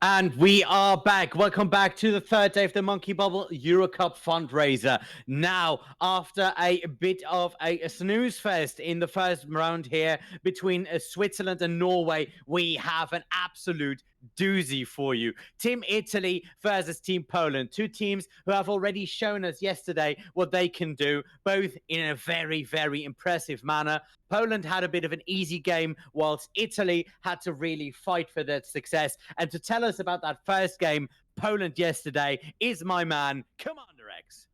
And we are back. Welcome back to the third day of the Monkey Bubble Eurocup fundraiser. Now, after a bit of a snooze fest in the first round here between Switzerland and Norway, we have an absolute doozy for you. Team Italy versus Team Poland. Two teams who have already shown us yesterday what they can do, both in a very, very impressive manner. Poland had a bit of an easy game, whilst Italy had to really fight for their success. And to tell us about that first game, Poland yesterday, is my man, Commander X.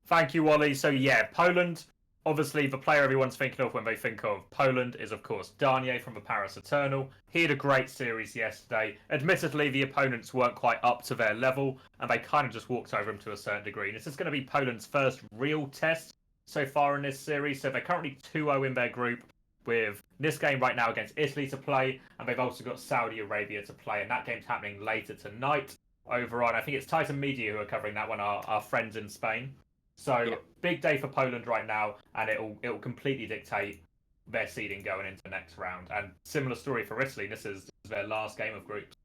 Thank you, Wally. So yeah, Poland, obviously the player everyone's thinking of when they think of Poland is, of course, Darnier from the Paris Eternal. He had a great series yesterday. Admittedly, the opponents weren't quite up to their level, and they kind of just walked over him to a certain degree. And this is going to be Poland's first real test so far in this series. So they're currently 2-0 in their group, with this game right now against Italy to play, and they've also got Saudi Arabia to play, and that game's happening later tonight over on, I think it's Titan Media who are covering that one, our friends in Spain. So yeah, big day for Poland right now, and it'll completely dictate their seeding going into the next round. And similar story for Italy. This is their last game of groups.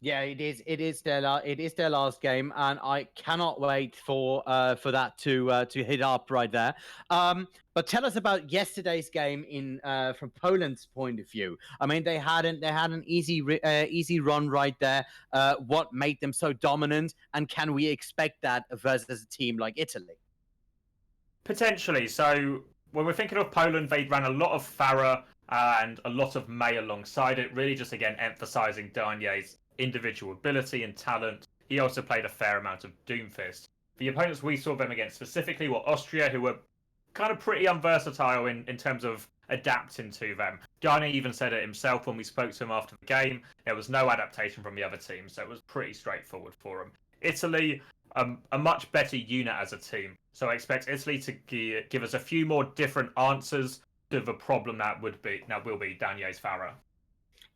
Yeah, it is. It is their last game, and I cannot wait for that to hit up right there. But tell us about yesterday's game in from Poland's point of view. I mean, they had an easy run right there. What made them so dominant, and can we expect that versus a team like Italy? Potentially. So when we're thinking of Poland, they ran a lot of Farah and a lot of May alongside it, really just again emphasizing Darnier's individual ability and talent. He also played a fair amount of Doomfist. The opponents we saw them against specifically were Austria, who were kind of pretty unversatile in terms of adapting to them. Darnier even said it himself when we spoke to him after the game. There was no adaptation from the other team, so it was pretty straightforward for him. Italy, a much better unit as a team. So I expect Italy to give us a few more different answers to the problem that will be Darnier's Farah.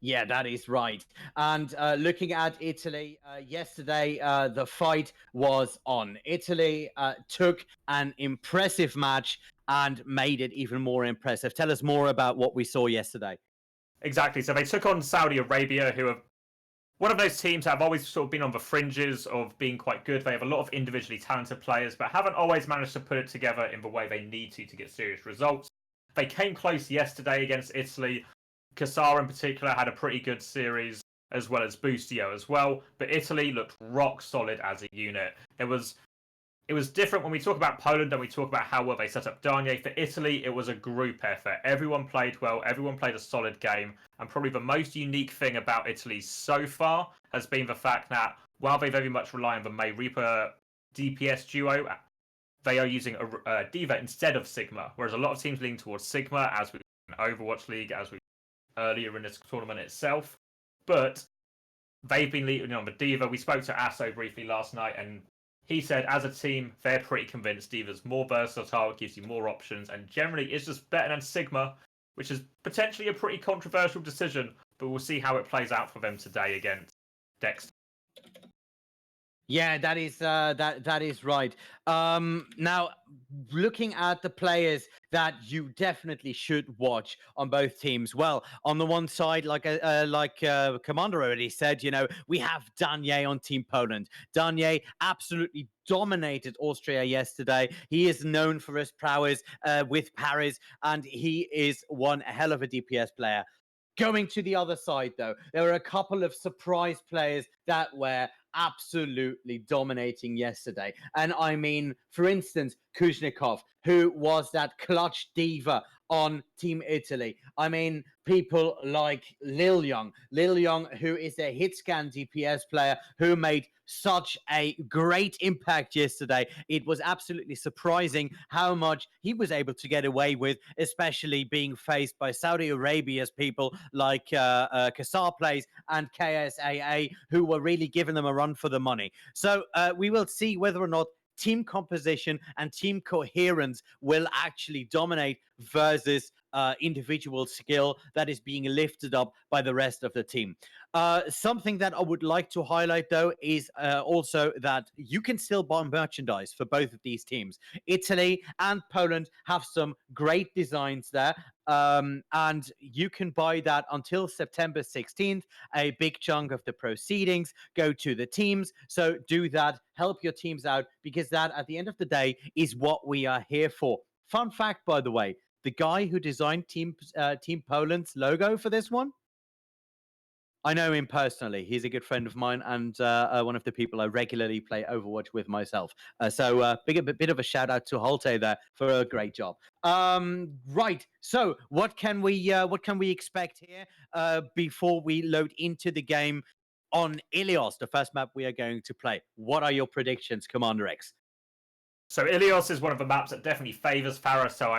Yeah, that is right. And looking at Italy yesterday, the fight was on. Italy took an impressive match and made it even more impressive. Tell us more about what we saw yesterday. Exactly. So they took on Saudi Arabia, who are one of those teams that have always sort of been on the fringes of being quite good. They have a lot of individually talented players, but haven't always managed to put it together in the way they need to get serious results. They came close yesterday against Italy. Kassar in particular had a pretty good series, as well as Bustio as well. But Italy looked rock solid as a unit. It was different when we talk about Poland and we talk about how well they set up Darnier. For Italy, it was a group effort. Everyone played well. Everyone played a solid game. And probably the most unique thing about Italy so far has been the fact that while they very much rely on the May Reaper DPS duo, they are using a D.Va instead of Sigma. Whereas a lot of teams lean towards Sigma, as we in Overwatch League, as we earlier in this tournament itself. But they've been leading on the D.Va. We spoke to Asso briefly last night, and he said, as a team, they're pretty convinced D.Va's more versatile, gives you more options, and generally is just better than Sigma, which is potentially a pretty controversial decision, but we'll see how it plays out for them today against Dexter. Yeah, that is right. Now, looking at the players that you definitely should watch on both teams. Well, on the one side, like Commander already said, we have Darnier on Team Poland. Darnier absolutely dominated Austria yesterday. He is known for his prowess with Paris, and he is one hell of a DPS player. Going to the other side, though, there were a couple of surprise players that were absolutely dominating yesterday. And I mean, for instance, Kuznikov, who was that clutch D.Va on Team Italy. I mean, people like Lil Young, who is a hit scan DPS player who made such a great impact yesterday. It was absolutely surprising how much he was able to get away with, especially being faced by Saudi Arabia's people like Kassar Plays and KSAA, who were really giving them a run for the money. So we will see whether or not team composition and team coherence will actually dominate versus individual skill that is being lifted up by the rest of the team. Something that I would like to highlight, though, is also that you can still buy merchandise for both of these teams. Italy and Poland have some great designs there. and you can buy that until September 16th. A big chunk of the proceedings go to the teams. So do that, help your teams out, because that, at the end of the day, is what we are here for. Fun fact, by the way, the guy who designed Team Poland's logo for this one, I know him personally. He's a good friend of mine and one of the people I regularly play Overwatch with myself. So bit of a shout out to Holte there for a great job. Right. So what can we expect here before we load into the game on Ilios, the first map we are going to play? What are your predictions, Commander X? So Ilios is one of the maps that definitely favors Pharah, so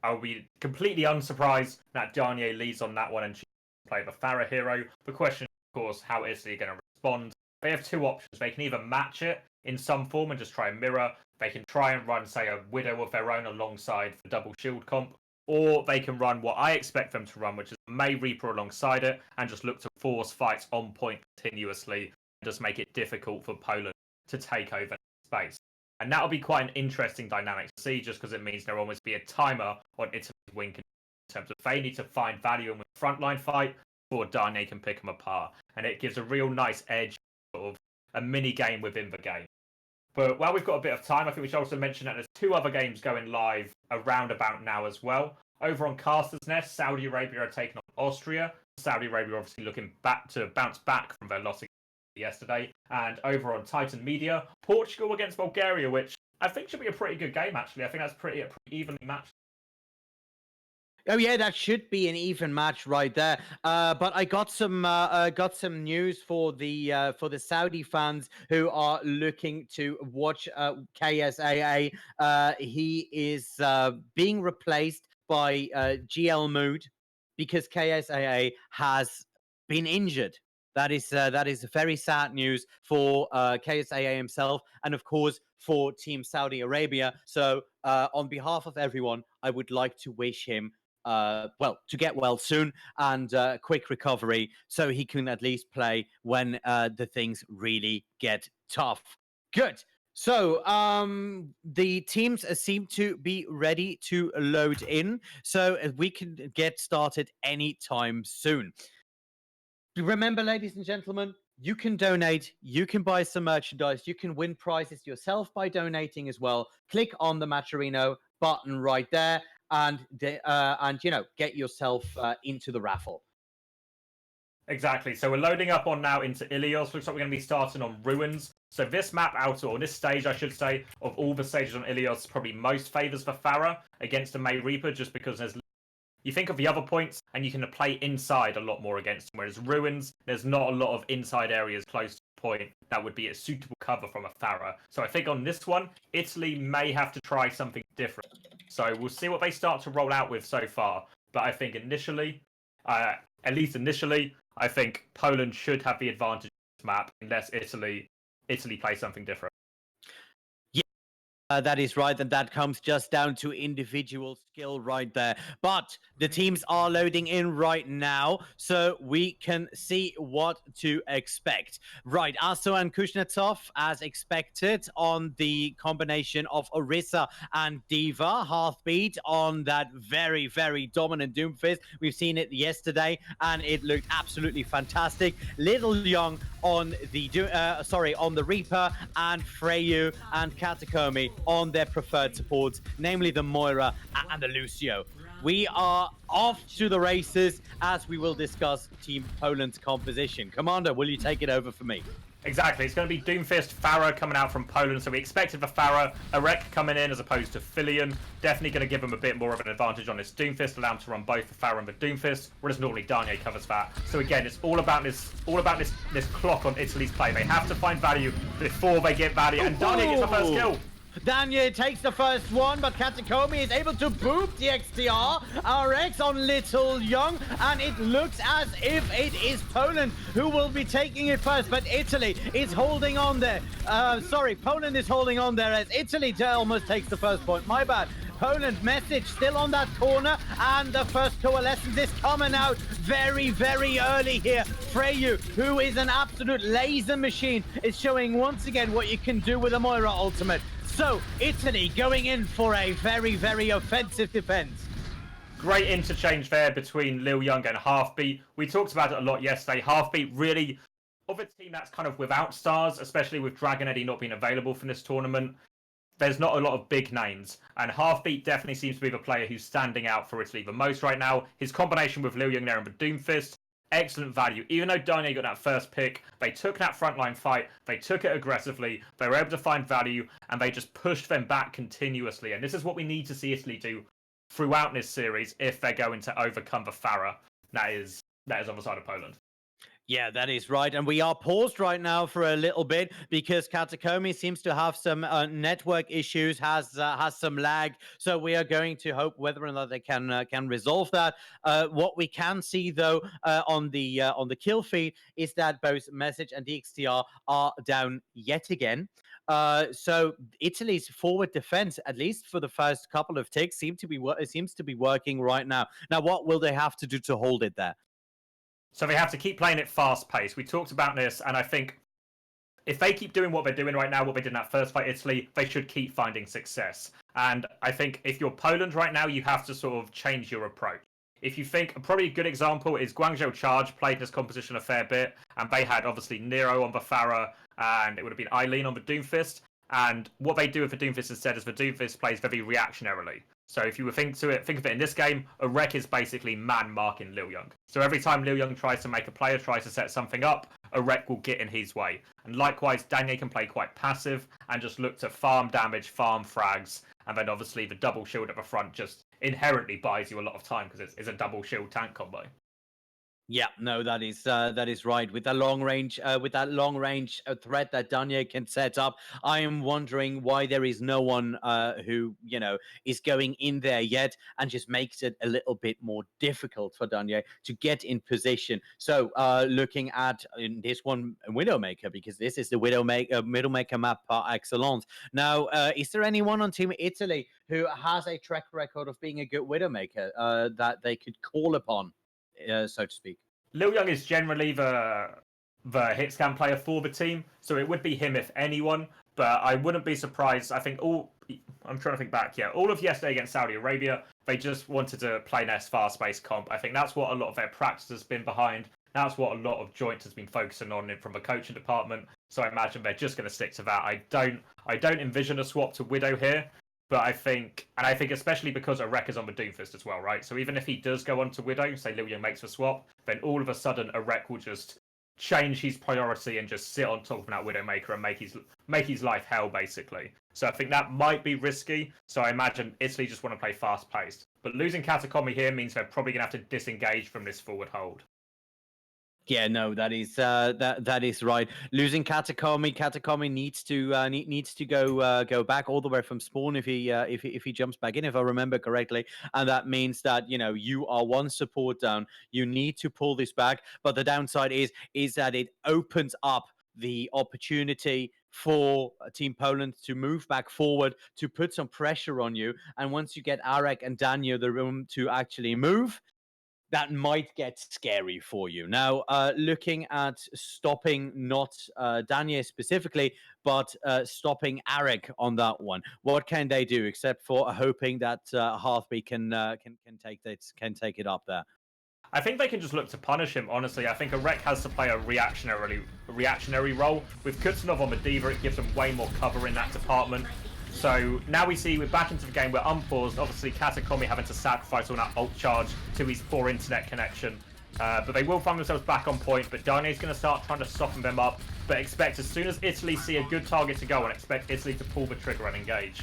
I'll be completely unsurprised that Danye leads on that one and she play the Pharah hero. The question, of course, how Italy are going to respond. They have two options. They can either match it in some form and just try and mirror. They can try and run, say, a Widow of their own alongside the double shield comp. Or they can run what I expect them to run, which is May Reaper alongside it, and just look to force fights on point continuously and just make it difficult for Poland to take over space. And that'll be quite an interesting dynamic to see, just because it means there'll almost be a timer on Italy's win in terms of they need to find value in the frontline fight before Danye can pick them apart. And it gives a real nice edge, sort of a mini game within the game. But while we've got a bit of time, I think we should also mention that there's two other games going live around about now as well. Over on Caster's Nest, Saudi Arabia are taking on Austria. Saudi Arabia obviously looking back to bounce back from their loss yesterday. And over on Titan Media, Portugal against Bulgaria, which I think should be a pretty good game, actually. I think that's pretty evenly matched. Oh yeah, that should be an even match right there. But I got some news for the Saudi fans who are looking to watch KSAA. He is being replaced by GL Mood because KSAA has been injured. That is very sad news for KSAA himself, and of course for Team Saudi Arabia. So on behalf of everyone, I would like to wish him to get well soon and quick recovery so he can at least play when the things really get tough. Good. So the teams seem to be ready to load in, so we can get started anytime soon. Remember, ladies and gentlemen, you can donate, you can buy some merchandise, you can win prizes yourself by donating as well. Click on the Matcherino button right there and get yourself into the raffle. Exactly. So we're loading up on now into Ilios. Looks like we're going to be starting on Ruins. So this map or this stage, I should say, of all the stages on Ilios, probably most favors for Pharah against the May Reaper, just because you think of the other points and you can play inside a lot more against them, whereas Ruins, there's not a lot of inside areas close to the point that would be a suitable cover from a Pharah. So I think on this one, Italy may have to try something different. So we'll see what they start to roll out with so far. But I think initially, at least initially, I think Poland should have the advantage of this map unless Italy plays something different. That is right, and that comes just down to individual skill right there. But the teams are loading in right now, so we can see what to expect. Right, Aso and Kuznetsov, as expected, on the combination of Orisa and Diva. Heartbeat on that very, very dominant Doomfist. We've seen it yesterday, and it looked absolutely fantastic. Little Young on the Reaper, and Freyu and Katakomi on their preferred supports, namely the Moira and the Lucio. We are off to the races as we will discuss Team Poland's composition. Commander, will you take it over for me? Exactly. It's going to be Doomfist, Pharah coming out from Poland. So we expected the Pharah, Arek coming in as opposed to Filion. Definitely going to give them a bit more of an advantage on this Doomfist, allow them to run both the Pharah and the Doomfist, whereas normally Danye covers that. So again, it's all about this clock on Italy's play. They have to find value before they get value, and Danye gets the first kill. Danye takes the first one, but Katakomi is able to boop the XTR. RX on Little Young, and it looks as if it is Poland who will be taking it first, but Italy is holding on there. Poland is holding on there as Italy almost takes the first point. My bad. Poland message still on that corner, and the first coalescence is coming out very, very early here. Freyu, who is an absolute laser machine, is showing once again what you can do with a Moira ultimate. So, Italy going in for a very, very offensive defense. Great interchange there between Lil Young and Halfbeat. We talked about it a lot yesterday. Halfbeat really, of a team that's kind of without stars, especially with Dragon Eddie not being available for this tournament, there's not a lot of big names. And Halfbeat definitely seems to be the player who's standing out for Italy the most right now. His combination with Lil Young there and the Doomfist, excellent value. Even though Danye got that first pick, they took that frontline fight, they took it aggressively, they were able to find value, and they just pushed them back continuously. And this is what we need to see Italy do throughout this series if they're going to overcome the Farah that is on the side of Poland. Yeah, that is right. And we are paused right now for a little bit because Katakomi seems to have some network issues, has some lag. So we are going to hope whether or not they can resolve that. What we can see though on the kill feed is that both Message and DXTR are down yet again. So Italy's forward defense, at least for the first couple of ticks, seems to be working right now. Now, what will they have to do to hold it there? So they have to keep playing it fast-paced. We talked about this, and I think if they keep doing what they're doing right now, what they did in that first fight, Italy, they should keep finding success. And I think if you're Poland right now, you have to sort of change your approach. If you think, probably a good example is Guangzhou Charge played this composition a fair bit, and they had obviously Nero on the Farah, and it would have been Eileen on the Doomfist. And what they do with the Doomfist instead is the Doomfist plays very reactionarily. So if you would think of it in this game, a wreck is basically man marking Lil Young. So every time Lil Young tries to make a player, tries to set something up, a wreck will get in his way. And likewise, Danye can play quite passive and just look to farm damage, farm frags, and then obviously the double shield at the front just inherently buys you a lot of time because it's a double shield tank combo. Yeah, no, that is right. With that long range, threat that Danye can set up, I am wondering why there is no one who is going in there yet, and just makes it a little bit more difficult for Danye to get in position. So, looking at in this one Widowmaker, because this is the Widowmaker map par excellence. Now, is there anyone on Team Italy who has a track record of being a good Widowmaker that they could call upon? So to speak. Lil Young is generally the hit scan player for the team, so it would be him if anyone. But I wouldn't be surprised. I think I'm trying to think back. Yeah, all of yesterday against Saudi Arabia, they just wanted to play this fast-paced comp. I think that's what a lot of their practice has been behind. That's what a lot of Joint has been focusing on from the coaching department. So I imagine they're just going to stick to that. I don't envision a swap to Widow here. But I think especially because Arek is on the Doomfist as well, right? So even if he does go on to Widow, say Lil Young makes the swap, then all of a sudden Arek will just change his priority and just sit on top of that Widowmaker and make his life hell, basically. So I think that might be risky. So I imagine Italy just want to play fast-paced. But losing Katakomi here means they're probably going to have to disengage from this forward hold. Yeah, no, that is right. Losing Katakomi needs to go back all the way from spawn if he jumps back in, if I remember correctly, and that means that you are one support down. You need to pull this back, but the downside is that it opens up the opportunity for Team Poland to move back forward, to put some pressure on you, and once you get Arek and Daniel the room to actually move, that might get scary for you. Now, looking at stopping not Danye specifically, but stopping Arek on that one, what can they do except for hoping that Halfbeat can take it up there? I think they can just look to punish him, honestly. I think Arek has to play a reactionary role. With Kutsunov on the Diva, it gives them way more cover in that department. So now we're back into the game. We're unpaused. Obviously, Katakomi having to sacrifice on that ult charge to his poor internet connection. But they will find themselves back on point. But Dane's going to start trying to soften them up. But expect as soon as Italy see a good target to go on, expect Italy to pull the trigger and engage.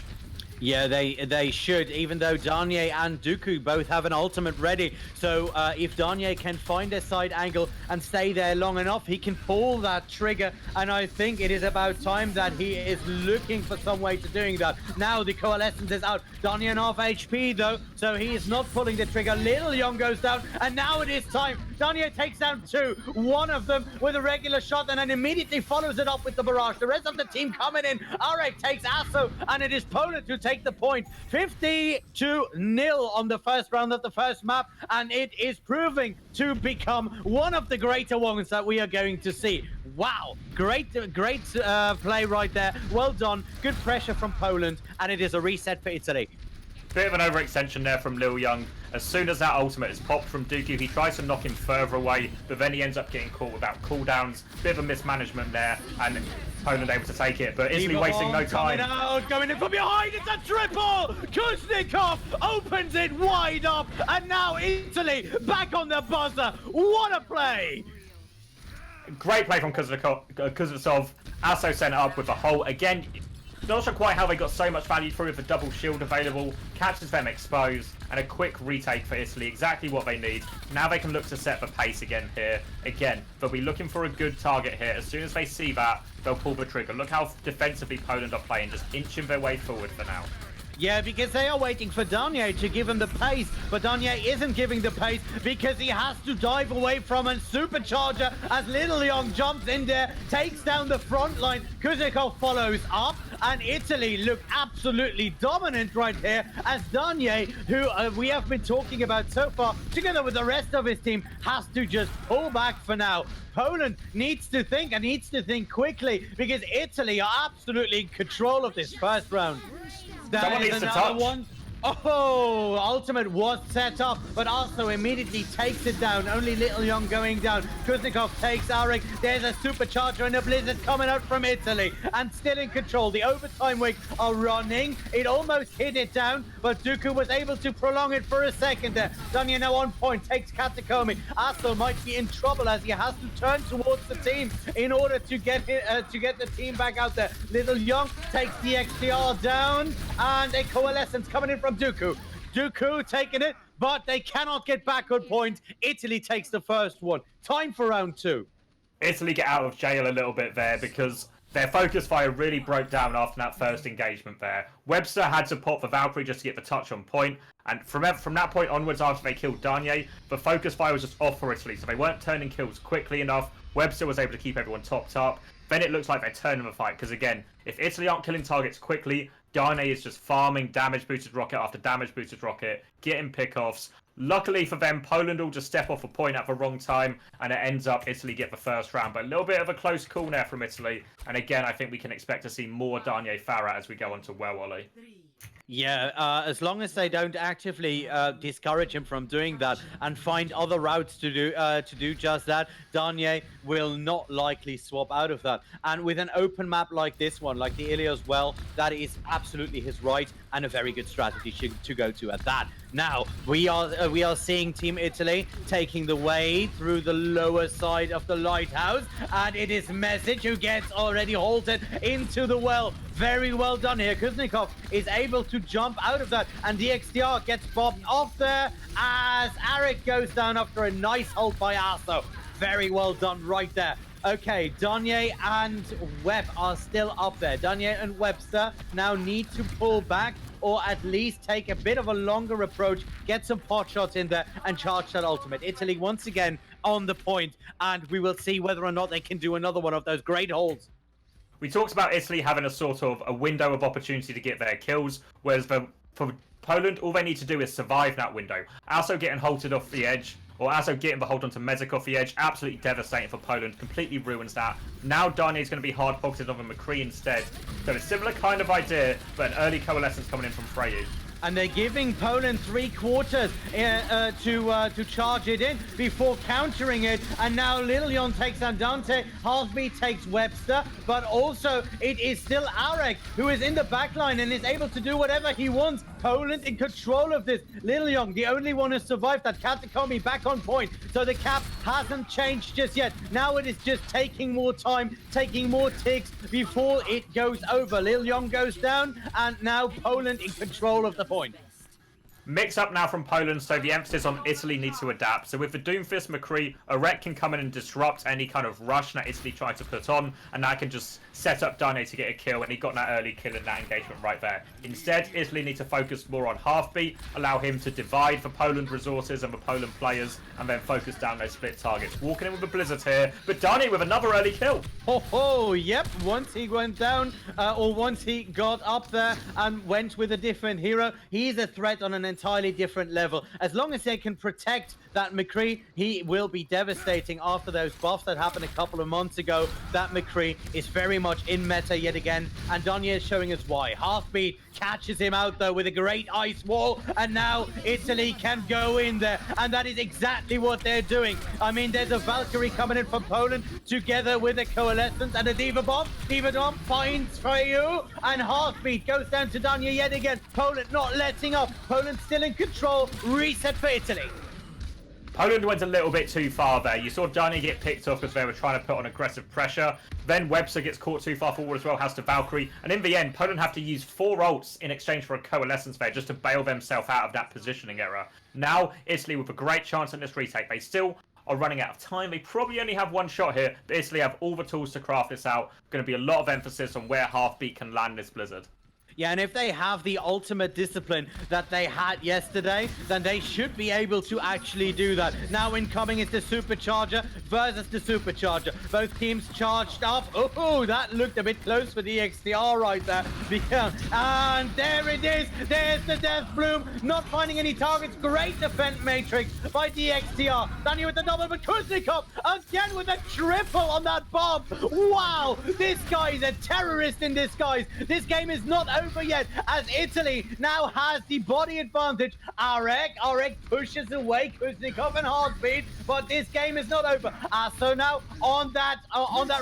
Yeah, they should, even though Danye and Dooku both have an ultimate ready. So if Danye can find a side angle and stay there long enough, he can pull that trigger. And I think it is about time that he is looking for some way to doing that. Now the Coalescence is out. Danye and half HP though, so he is not pulling the trigger. Lil Young goes down, and now it is time. Danye takes down two. One of them with a regular shot, and then immediately follows it up with the barrage. The rest of the team coming in. Arek takes Asso, and it is Poland who take the point. 50-0 on the first round of the first map, and it is proving to become one of the greater ones that we are going to see. Wow, great play right there. Well done. Good pressure from Poland, and it is a reset for Italy. Bit of an overextension there from Lil Young. As soon as that ultimate is popped from Dooku, he tries to knock him further away, but then he ends up getting caught without cooldowns. Bit of a mismanagement there, and Poland able to take it, but Italy wasting no time. Going in from behind, it's a triple! Kuznikov opens it wide up, and now Italy back on the buzzer. What a play! Great play from Kuznetsov. Also sent up with the hole. Again, not sure quite how they got so much value through with the double shield available. Catches them exposed, and a quick retake for Italy. Exactly what they need. Now they can look to set the pace again here. Again, they'll be looking for a good target here. As soon as they see that, they'll pull the trigger. Look how defensively Poland are playing, just inching their way forward for now. Yeah, because they are waiting for Danye to give him the pace, but Danye isn't giving the pace because he has to dive away from a supercharger as Little Young jumps in there, takes down the front line. Kuznikov follows up, and Italy look absolutely dominant right here as Danye, who we have been talking about so far, together with the rest of his team, has to just pull back for now. Poland needs to think, and needs to think quickly, because Italy are absolutely in control of this first round. Someone needs to touch. One. Oh, ultimate was set up, but also immediately takes it down. Only Little Young going down. Kuznikov takes Arik. There's a supercharger and a blizzard coming out from Italy, and still in control. The overtime wake are running. It almost hit it down, but Dooku was able to prolong it for a second there. Danya now on point, takes Katakomi. Asto might be in trouble as he has to turn towards the team in order to get the team back out there. Little Young takes the XDR down, and a coalescence coming in from Dooku. Dooku taking it, but they cannot get back on point. Italy takes the first one. Time for round two. Italy get out of jail a little bit there because their focus fire really broke down after that first engagement there. Webster had to pop the Valkyrie just to get the touch on point, and from that point onwards, after they killed Danye, the focus fire was just off for Italy, so they weren't turning kills quickly enough. Webster was able to keep everyone topped up. Then it looks like they're turning the fight, because again, if Italy aren't killing targets quickly, Dane is just farming damage boosted rocket after damage boosted rocket, getting pickoffs. Luckily for them, Poland will just step off a point at the wrong time, and it ends up Italy get the first round. But a little bit of a close call there from Italy. And again, I think we can expect to see more Danye Farah as we go on to Well Ollie. Yeah, as long as they don't actively discourage him from doing that and find other routes to do just that, Danye will not likely swap out of that. And with an open map like this one, like the Ilios Well, that is absolutely his right and a very good strategy to go to at that. Now we are seeing Team Italy taking the way through the lower side of the lighthouse, and it is Message who gets already halted into the well. Very well done here. Kuznikov is able to jump out of that, and the XDR gets bobbed off there as Arik goes down after a nice hold by Aso. Very well done right there. Okay, Danye and Webb are still up there. Danye and Webster now need to pull back, or at least take a bit of a longer approach, get some pot shots in there, and charge that ultimate. Italy once again on the point, and we will see whether or not they can do another one of those great holds. We talked about Italy having a sort of a window of opportunity to get their kills, whereas for Poland, all they need to do is survive that window. Also getting halted off the edge, or also getting the hold onto Mezek off the edge, absolutely devastating for Poland, completely ruins that. Now Danye is going to be hard-pocketed on the McCree instead. So a similar kind of idea, but an early coalescence coming in from Freyu. And they're giving Poland 3/4 to charge it in before countering it. And now Little Yon takes Andante, Halfbeat takes Webster, but also it is still Arek who is in the backline and is able to do whatever he wants. Poland in control of this. Little Young, the only one who survived that. Katakomi back on point. So the cap hasn't changed just yet. Now it is just taking more time, taking more ticks before it goes over. Little Young goes down, and now Poland in control of the point. Mix up now from Poland, so the emphasis on Italy needs to adapt. So with the Doomfist McCree, Arek can come in and disrupt any kind of rush that Italy tried to put on, and that can just set up Dane to get a kill, and he got that early kill in that engagement right there. Instead, Italy need to focus more on Halfbeat, allow him to divide the Poland resources and the Poland players, and then focus down those split targets. Walking in with the Blizzard here, but Dane with another early kill. Oh, yep. Once he went down, or once he got up there and went with a different hero, he's a threat on an entire entirely different level. As long as they can protect that McCree, he will be devastating after those buffs that happened a couple of months ago. That McCree is very much in meta yet again, and Danya is showing us why. Halfbeat catches him out though with a great ice wall, and now Italy can go in there, and that is exactly what they're doing. I mean, there's a Valkyrie coming in from Poland together with a Coalescence and a Diva Bomb. Diva Bomb finds Freyu, and Halfbeat goes down to Danya yet again. Poland not letting up. Poland still in control. Reset for Italy. Poland went a little bit too far there. You saw Danya get picked off because they were trying to put on aggressive pressure. Then Webster gets caught too far forward as well, has to Valkyrie. And in the end, Poland have to use 4 ults in exchange for a Coalescence there just to bail themselves out of that positioning error. Now, Italy with a great chance in this retake. They still are running out of time. They probably only have one shot here, but Italy have all the tools to craft this out. Going to be a lot of emphasis on where Halfbeat can land this Blizzard. Yeah, and if they have the ultimate discipline that they had yesterday, then they should be able to actually do that. Now incoming is the Supercharger versus the Supercharger. Both teams charged up. Oh, that looked a bit close for the XTR right there. And there it is. There's the Death Bloom. Not finding any targets. Great defense matrix by DXTR. Danya with the double, but Kuznikov again with a triple on that bomb. Wow, this guy is a terrorist in disguise. This game is not over yet, as Italy now has the body advantage. Arek pushes away Kuznikov and Halfbeat, but this game is not over. So now on that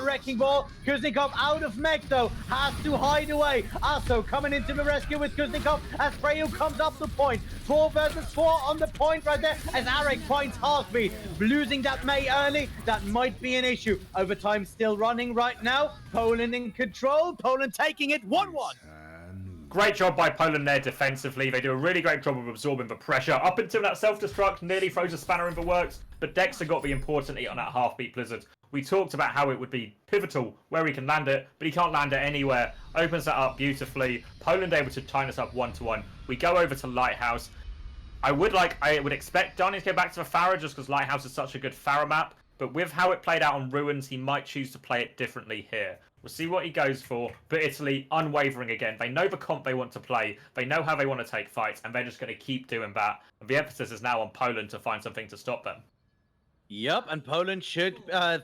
wrecking ball, Kuznikov out of mech though, has to hide away. Aso coming into the rescue with Kuznikov as Freyu comes up the point. 4 versus 4 on the point right there as Arek points Halfbeat. Losing that May early, that might be an issue. Overtime still running right now. Poland in control. Poland taking it 1-1. Great job by Poland there defensively. They do a really great job of absorbing the pressure. Up until that self-destruct, nearly throws a spanner in the works. But Dexter got the important hit on that Halfbeat Blizzard. We talked about how it would be pivotal where he can land it, but he can't land it anywhere. Opens that up beautifully. Poland able to tie us up 1-1. We go over to Lighthouse. I would expect Danya to go back to the Farah just because Lighthouse is such a good Farah map. But with how it played out on Ruins, he might choose to play it differently here. We'll see what he goes for. But Italy, unwavering again. They know the comp they want to play. They know how they want to take fights. And they're just going to keep doing that. And the emphasis is now on Poland to find something to stop them. Yep, and Poland should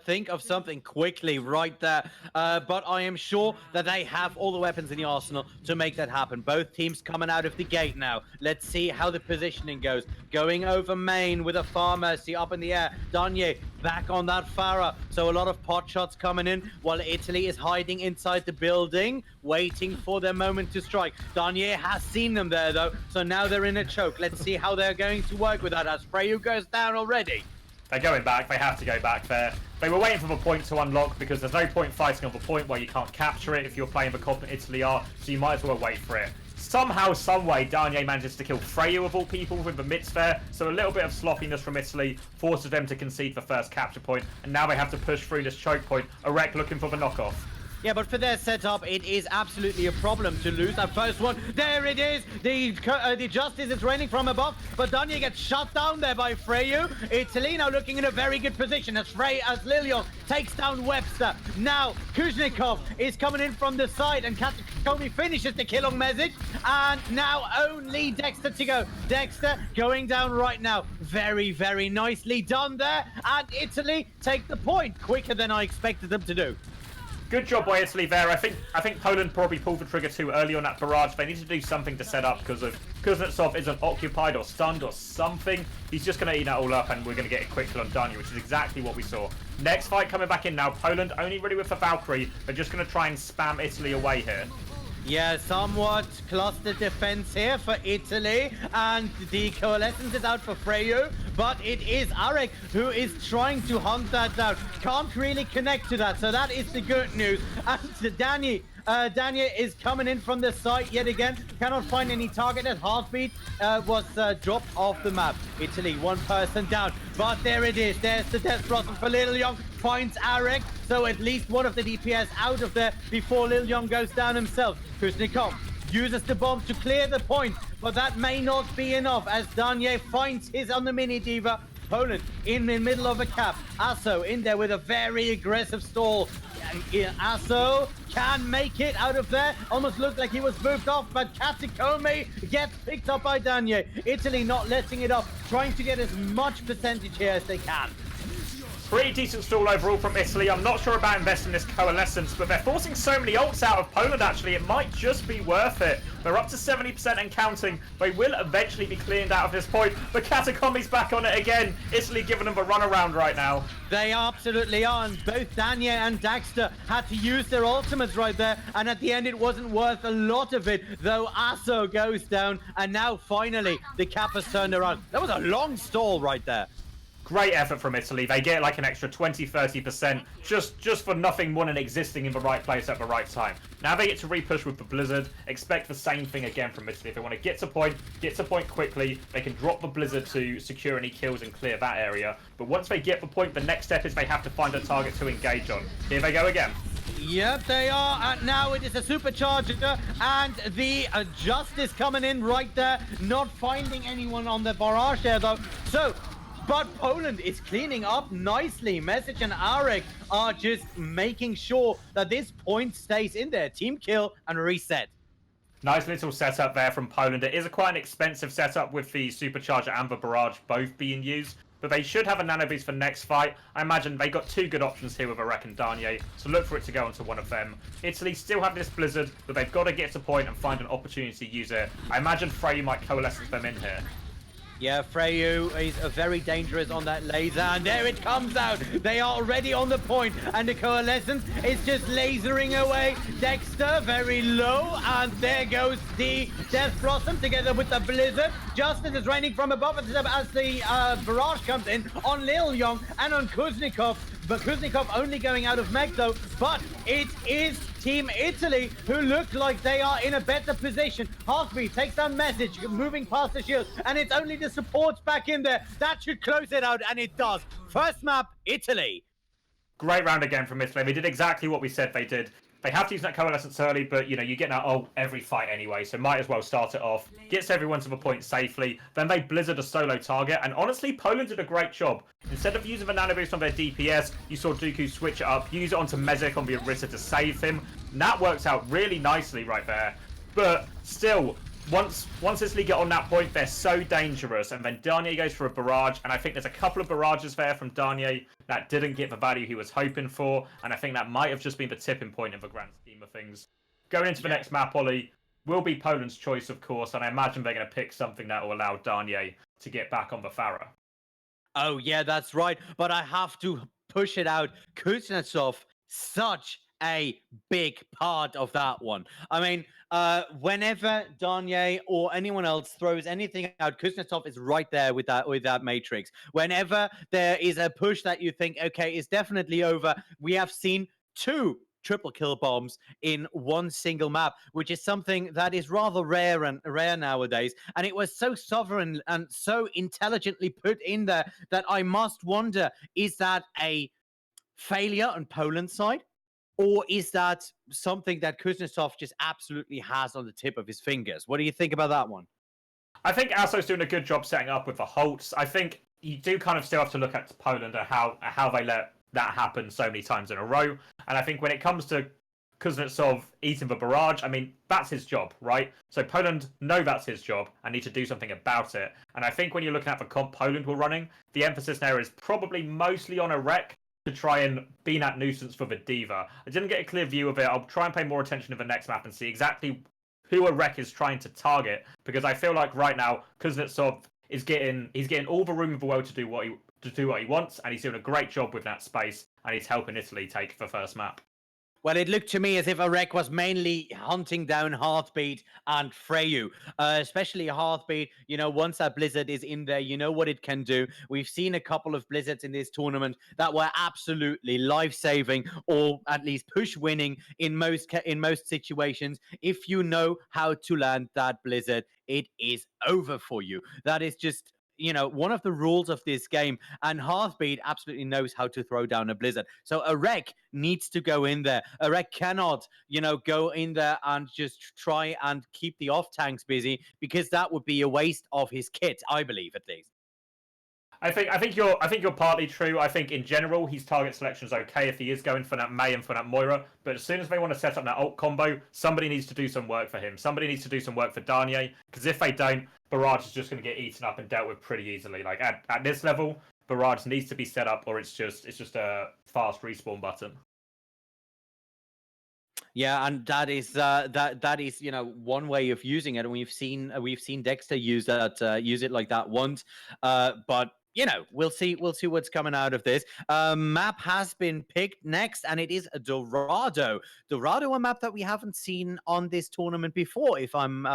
think of something quickly right there. But I am sure that they have all the weapons in the arsenal to make that happen. Both teams coming out of the gate now. Let's see how the positioning goes. Going over main with a Far Mercy up in the air. Danye back on that Farah. So a lot of pot shots coming in while Italy is hiding inside the building, waiting for their moment to strike. Danye has seen them there though, so now they're in a choke. Let's see how they're going to work with that as Freyu goes down already. They're going back. They have to go back there. They were waiting for the point to unlock because there's no point fighting on the point where you can't capture it if you're playing the comp Italy are, so you might as well wait for it. Somehow, someway, Danye manages to kill Freyu of all people with the midst there, so a little bit of sloppiness from Italy forces them to concede the first capture point, and now they have to push through this choke point. Arek looking for the knockoff. Yeah, but for their setup, it is absolutely a problem to lose that first one. There it is. The Justice is raining from above, but Danya gets shut down there by Freyu. Italy now looking in a very good position as Lilion takes down Webster. Now, Kuznikov is coming in from the side, and Katakami finishes the kill on Message. And now only Dexter to go. Dexter going down right now. Very, very nicely done there. And Italy take the point quicker than I expected them to do. Good job by Italy there. I think Poland probably pulled the trigger too early on that barrage. They need to do something to set up because Kuznetsov isn't occupied or stunned or something. He's just going to eat that all up and we're going to get a quick kill on Danya, which is exactly what we saw. Next fight coming back in now. Poland only really with the Valkyrie. They're just going to try and spam Italy away here. Yeah, somewhat clustered defense here for Italy, and the Coalescence is out for Freyu, but it is Arek who is trying to hunt that down. Can't really connect to that, so that is the good news. And Danya is coming in from the side yet again. Cannot find any target as Halfbeat was dropped off the map. Italy, one person down, but there it is. There's the Death Blossom for Lil Young. Finds Arek, so at least one of the DPS out of there before Lil Young goes down himself. Kuznikov uses the bomb to clear the point, but that may not be enough as Danye finds his on the mini diva, Poland in the middle of a cap. Asso in there with a very aggressive stall. Asso can make it out of there. Almost looked like he was moved off, but Katakome gets picked up by Danye. Italy not letting it up, trying to get as much percentage here as they can. Pretty decent stall overall from Italy. I'm not sure about investing in this Coalescence, but they're forcing so many ults out of Poland, actually. It might just be worth it. They're up to 70% and counting. They will eventually be cleaned out of this point, but Katakomi's back on it again. Italy giving them a runaround right now. They absolutely are, and both Danye and Daxter had to use their ultimates right there, and at the end it wasn't worth a lot of it, though Asso goes down, and now finally the cap has turned around. That was a long stall right there. Great effort from Italy. They get like an extra 20-30% just for nothing more than existing in the right place at the right time. Now they get to repush with the Blizzard. Expect the same thing again from Italy. If they want to get to point quickly, they can drop the Blizzard to secure any kills and clear that area. But once they get the point, the next step is they have to find a target to engage on. Here they go again. Yep, they are. And now it is a supercharger, and the Justice coming in right there, not finding anyone on the barrage there though. But Poland is cleaning up nicely. Message and Arek are just making sure that this point stays in there. Team kill and reset. Nice little setup there from Poland. It is quite an expensive setup with the Supercharger and the Barrage both being used. But they should have a Nano Boost for next fight. I imagine they got two good options here with Arek and Danye, so look for it to go onto one of them. Italy still have this Blizzard, but they've got to get to point and find an opportunity to use it. I imagine Frey might coalesce them in here. Yeah, Freyu is very dangerous on that laser, and there it comes out. They are already on the point, and the Coalescence is just lasering away. Dexter very low, and there goes the Death Blossom together with the Blizzard. Justice is raining from above as the barrage comes in on Lil Yong and on Kuznikov. But Kuznikov only going out of mech though, but it is Team Italy who look like they are in a better position. Heartbeat takes down Message, moving past the shield, and it's only the supports back in there. That should close it out, and it does. First map, Italy. Great round again from Italy. They did exactly what we said they did. They have to use that Coalescence early, but you know, you get that every fight anyway, so might as well start it off. Gets everyone to the point safely. Then they Blizzard a solo target, and honestly, Poland did a great job. Instead of using the Nano Boost on their DPS, you saw Dooku switch it up, use it onto Mezek on the Orisa to save him. And that works out really nicely right there. But still, once Italy get on that point, they're so dangerous. And then Danye goes for a barrage, and I think there's a couple of barrages there from Danye that didn't get the value he was hoping for, and I think that might have just been the tipping point in the grand scheme of things. Going into the next map, Ollie, will be Poland's choice, of course, and I imagine they're going to pick something that will allow Danye to get back on the Farah. Oh, yeah, that's right. But I have to push it out. Kuznetsov, such a big part of that one. I mean, whenever Danye or anyone else throws anything out, Kuznetsov is right there with that matrix. Whenever there is a push that you think, okay, it's definitely over, we have seen 2 triple kill bombs in one single map, which is something that is rather rare nowadays. And it was so sovereign and so intelligently put in there that I must wonder, is that a failure on Poland's side? Or is that something that Kuznetsov just absolutely has on the tip of his fingers? What do you think about that one? I think Asso's doing a good job setting up with the Holtz. I think you do kind of still have to look at Poland and how they let that happen so many times in a row. And I think when it comes to Kuznetsov eating the barrage, I mean, that's his job, right? So Poland know that's his job and need to do something about it. And I think when you're looking at the comp Poland were running, the emphasis there is probably mostly on a wreck to try and be that nuisance for the Diva. I didn't get a clear view of it. I'll try and pay more attention to the next map and see exactly who a wreck is trying to target, because I feel like right now Kuznetsov is getting all the room in the world to do what he wants, and he's doing a great job with that space, and he's helping Italy take the first map. Well, it looked to me as if Arek was mainly hunting down Heartbeat and Freyu, especially Heartbeat. You know, once that Blizzard is in there, you know what it can do. We've seen a couple of Blizzards in this tournament that were absolutely life-saving, or at least push-winning in most situations. If you know how to land that Blizzard, it is over for you. That is just, you know, one of the rules of this game, and Heartbeat absolutely knows how to throw down a Blizzard. So Arek needs to go in there. Arek cannot, you know, go in there and just try and keep the off tanks busy, because that would be a waste of his kit, I believe, at least. I think you're partly true. I think in general his target selection is okay if he is going for that Mei and for that Moira. But as soon as they want to set up that ult combo, somebody needs to do some work for him. Somebody needs to do some work for Darnier, because if they don't, Barrage is just going to get eaten up and dealt with pretty easily. Like at this level, Barrage needs to be set up, or it's just a fast respawn button. Yeah, and that is one way of using it, and we've seen Dexter use it like that once, but we'll see what's coming out of this. Map has been picked next, and it is Dorado. Dorado, a map that we haven't seen on this tournament before, if I'm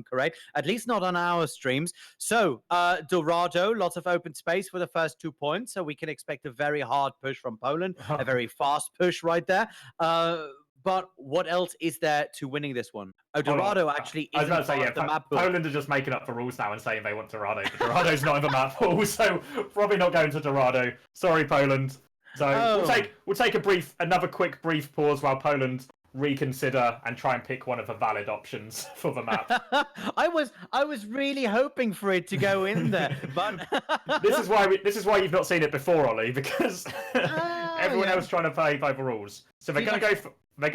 correct, at least not on our streams. So Dorado, lots of open space for the first 2 points, so we can expect a very hard push from Poland, a very fast push right there. But what else is there to winning this one? Dorado actually isn't part of the map pool. Poland are just making up the rules now and saying they want Dorado, but Dorado's not in the map pool, so probably not going to Dorado. Sorry, Poland. So we'll take another quick brief pause while Poland reconsider and try and pick one of the valid options for the map. I was really hoping for it to go in there, but this is why you've not seen it before, Ollie, because everyone else trying to play by the rules. So they're going to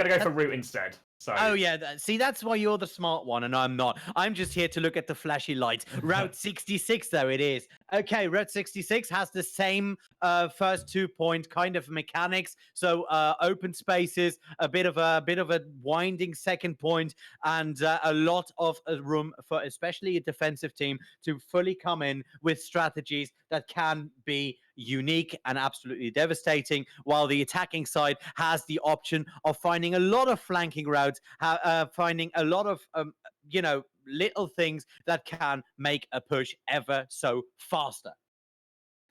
go for route instead. So. Oh yeah, see, that's why you're the smart one and I'm not. I'm just here to look at the flashy lights. Route 66, though, it is. Okay, Route 66 has the same first 2 point kind of mechanics. So open spaces, a bit of a winding second point, and a lot of room for especially a defensive team to fully come in with strategies that can be unique and absolutely devastating, while the attacking side has the option of finding a lot of flanking routes, finding a lot of little things that can make a push ever so faster.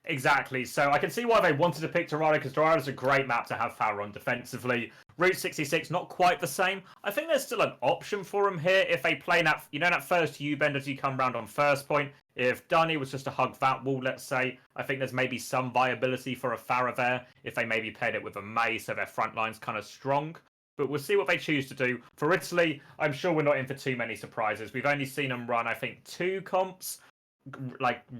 Exactly. So I can see why they wanted to pick Dorado, because Dorado's a great map to have power on defensively. Route 66, not quite the same. I think there's still an option for them here if they play that first U-bend as you come round on first point. If Darnier was just to hug that wall, let's say, I think there's maybe some viability for a Pharah there if they maybe paired it with a Mei, so their front line's kind of strong. But we'll see what they choose to do. For Italy, I'm sure we're not in for too many surprises. We've only seen them run, I think, 2 comps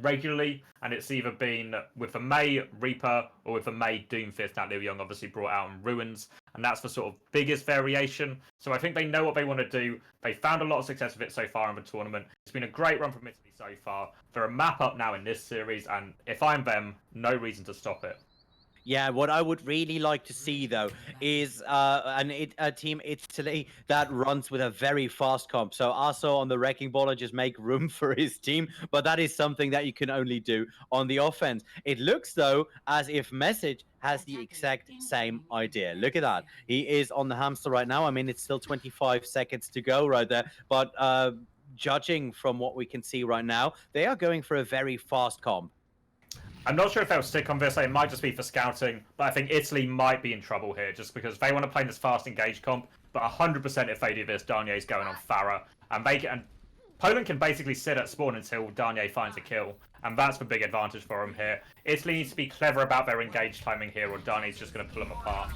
regularly, and it's either been with the Mei Reaper or with the Mei Doomfist that Liu Young obviously brought out in Ruins, and that's the sort of biggest variation. So I think they know what they want to do. They found a lot of success with it so far in the tournament. It's been a great run from Italy so far. They're a map up now in this series, and if I'm them, no reason to stop it. Yeah, what I would really like to see, though, is a team Italy that runs with a very fast comp. So also on the wrecking baller, just make room for his team. But that is something that you can only do on the offense. It looks, though, as if Message has the exact same idea. Look at that. He is on the hamster right now. I mean, it's still 25 seconds to go right there. But judging from what we can see right now, they are going for a very fast comp. I'm not sure if they'll stick on this. It might just be for scouting, but I think Italy might be in trouble here just because they want to play this fast engage comp. But 100% if they do this, Darnier's going on Pharah, and Poland can basically sit at spawn until Darnier finds a kill, and that's the big advantage for them here. Italy needs to be clever about their engage timing here, or Darnier's just going to pull them apart.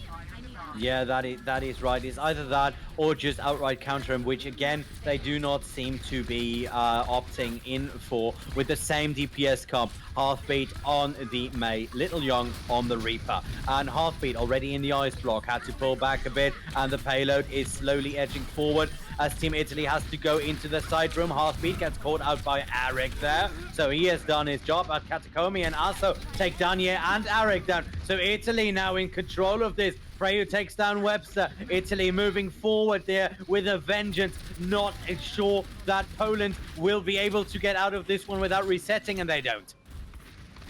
Yeah, that is right. It's either that or just outright counter him, which again they do not seem to be opting in for, with the same DPS comp. Heartbeat on the Mei, Little Young on the Reaper, and Heartbeat already in the ice block, had to pull back a bit, and the payload is slowly edging forward as Team Italy has to go into the side room. Heartbeat gets caught out by Arik there, so he has done his job at Katakomi and also take Darnier and Arik down. So Italy now in control of this. Freyu takes down Webster. Italy moving forward there with a vengeance. Not sure that Poland will be able to get out of this one without resetting, and they don't.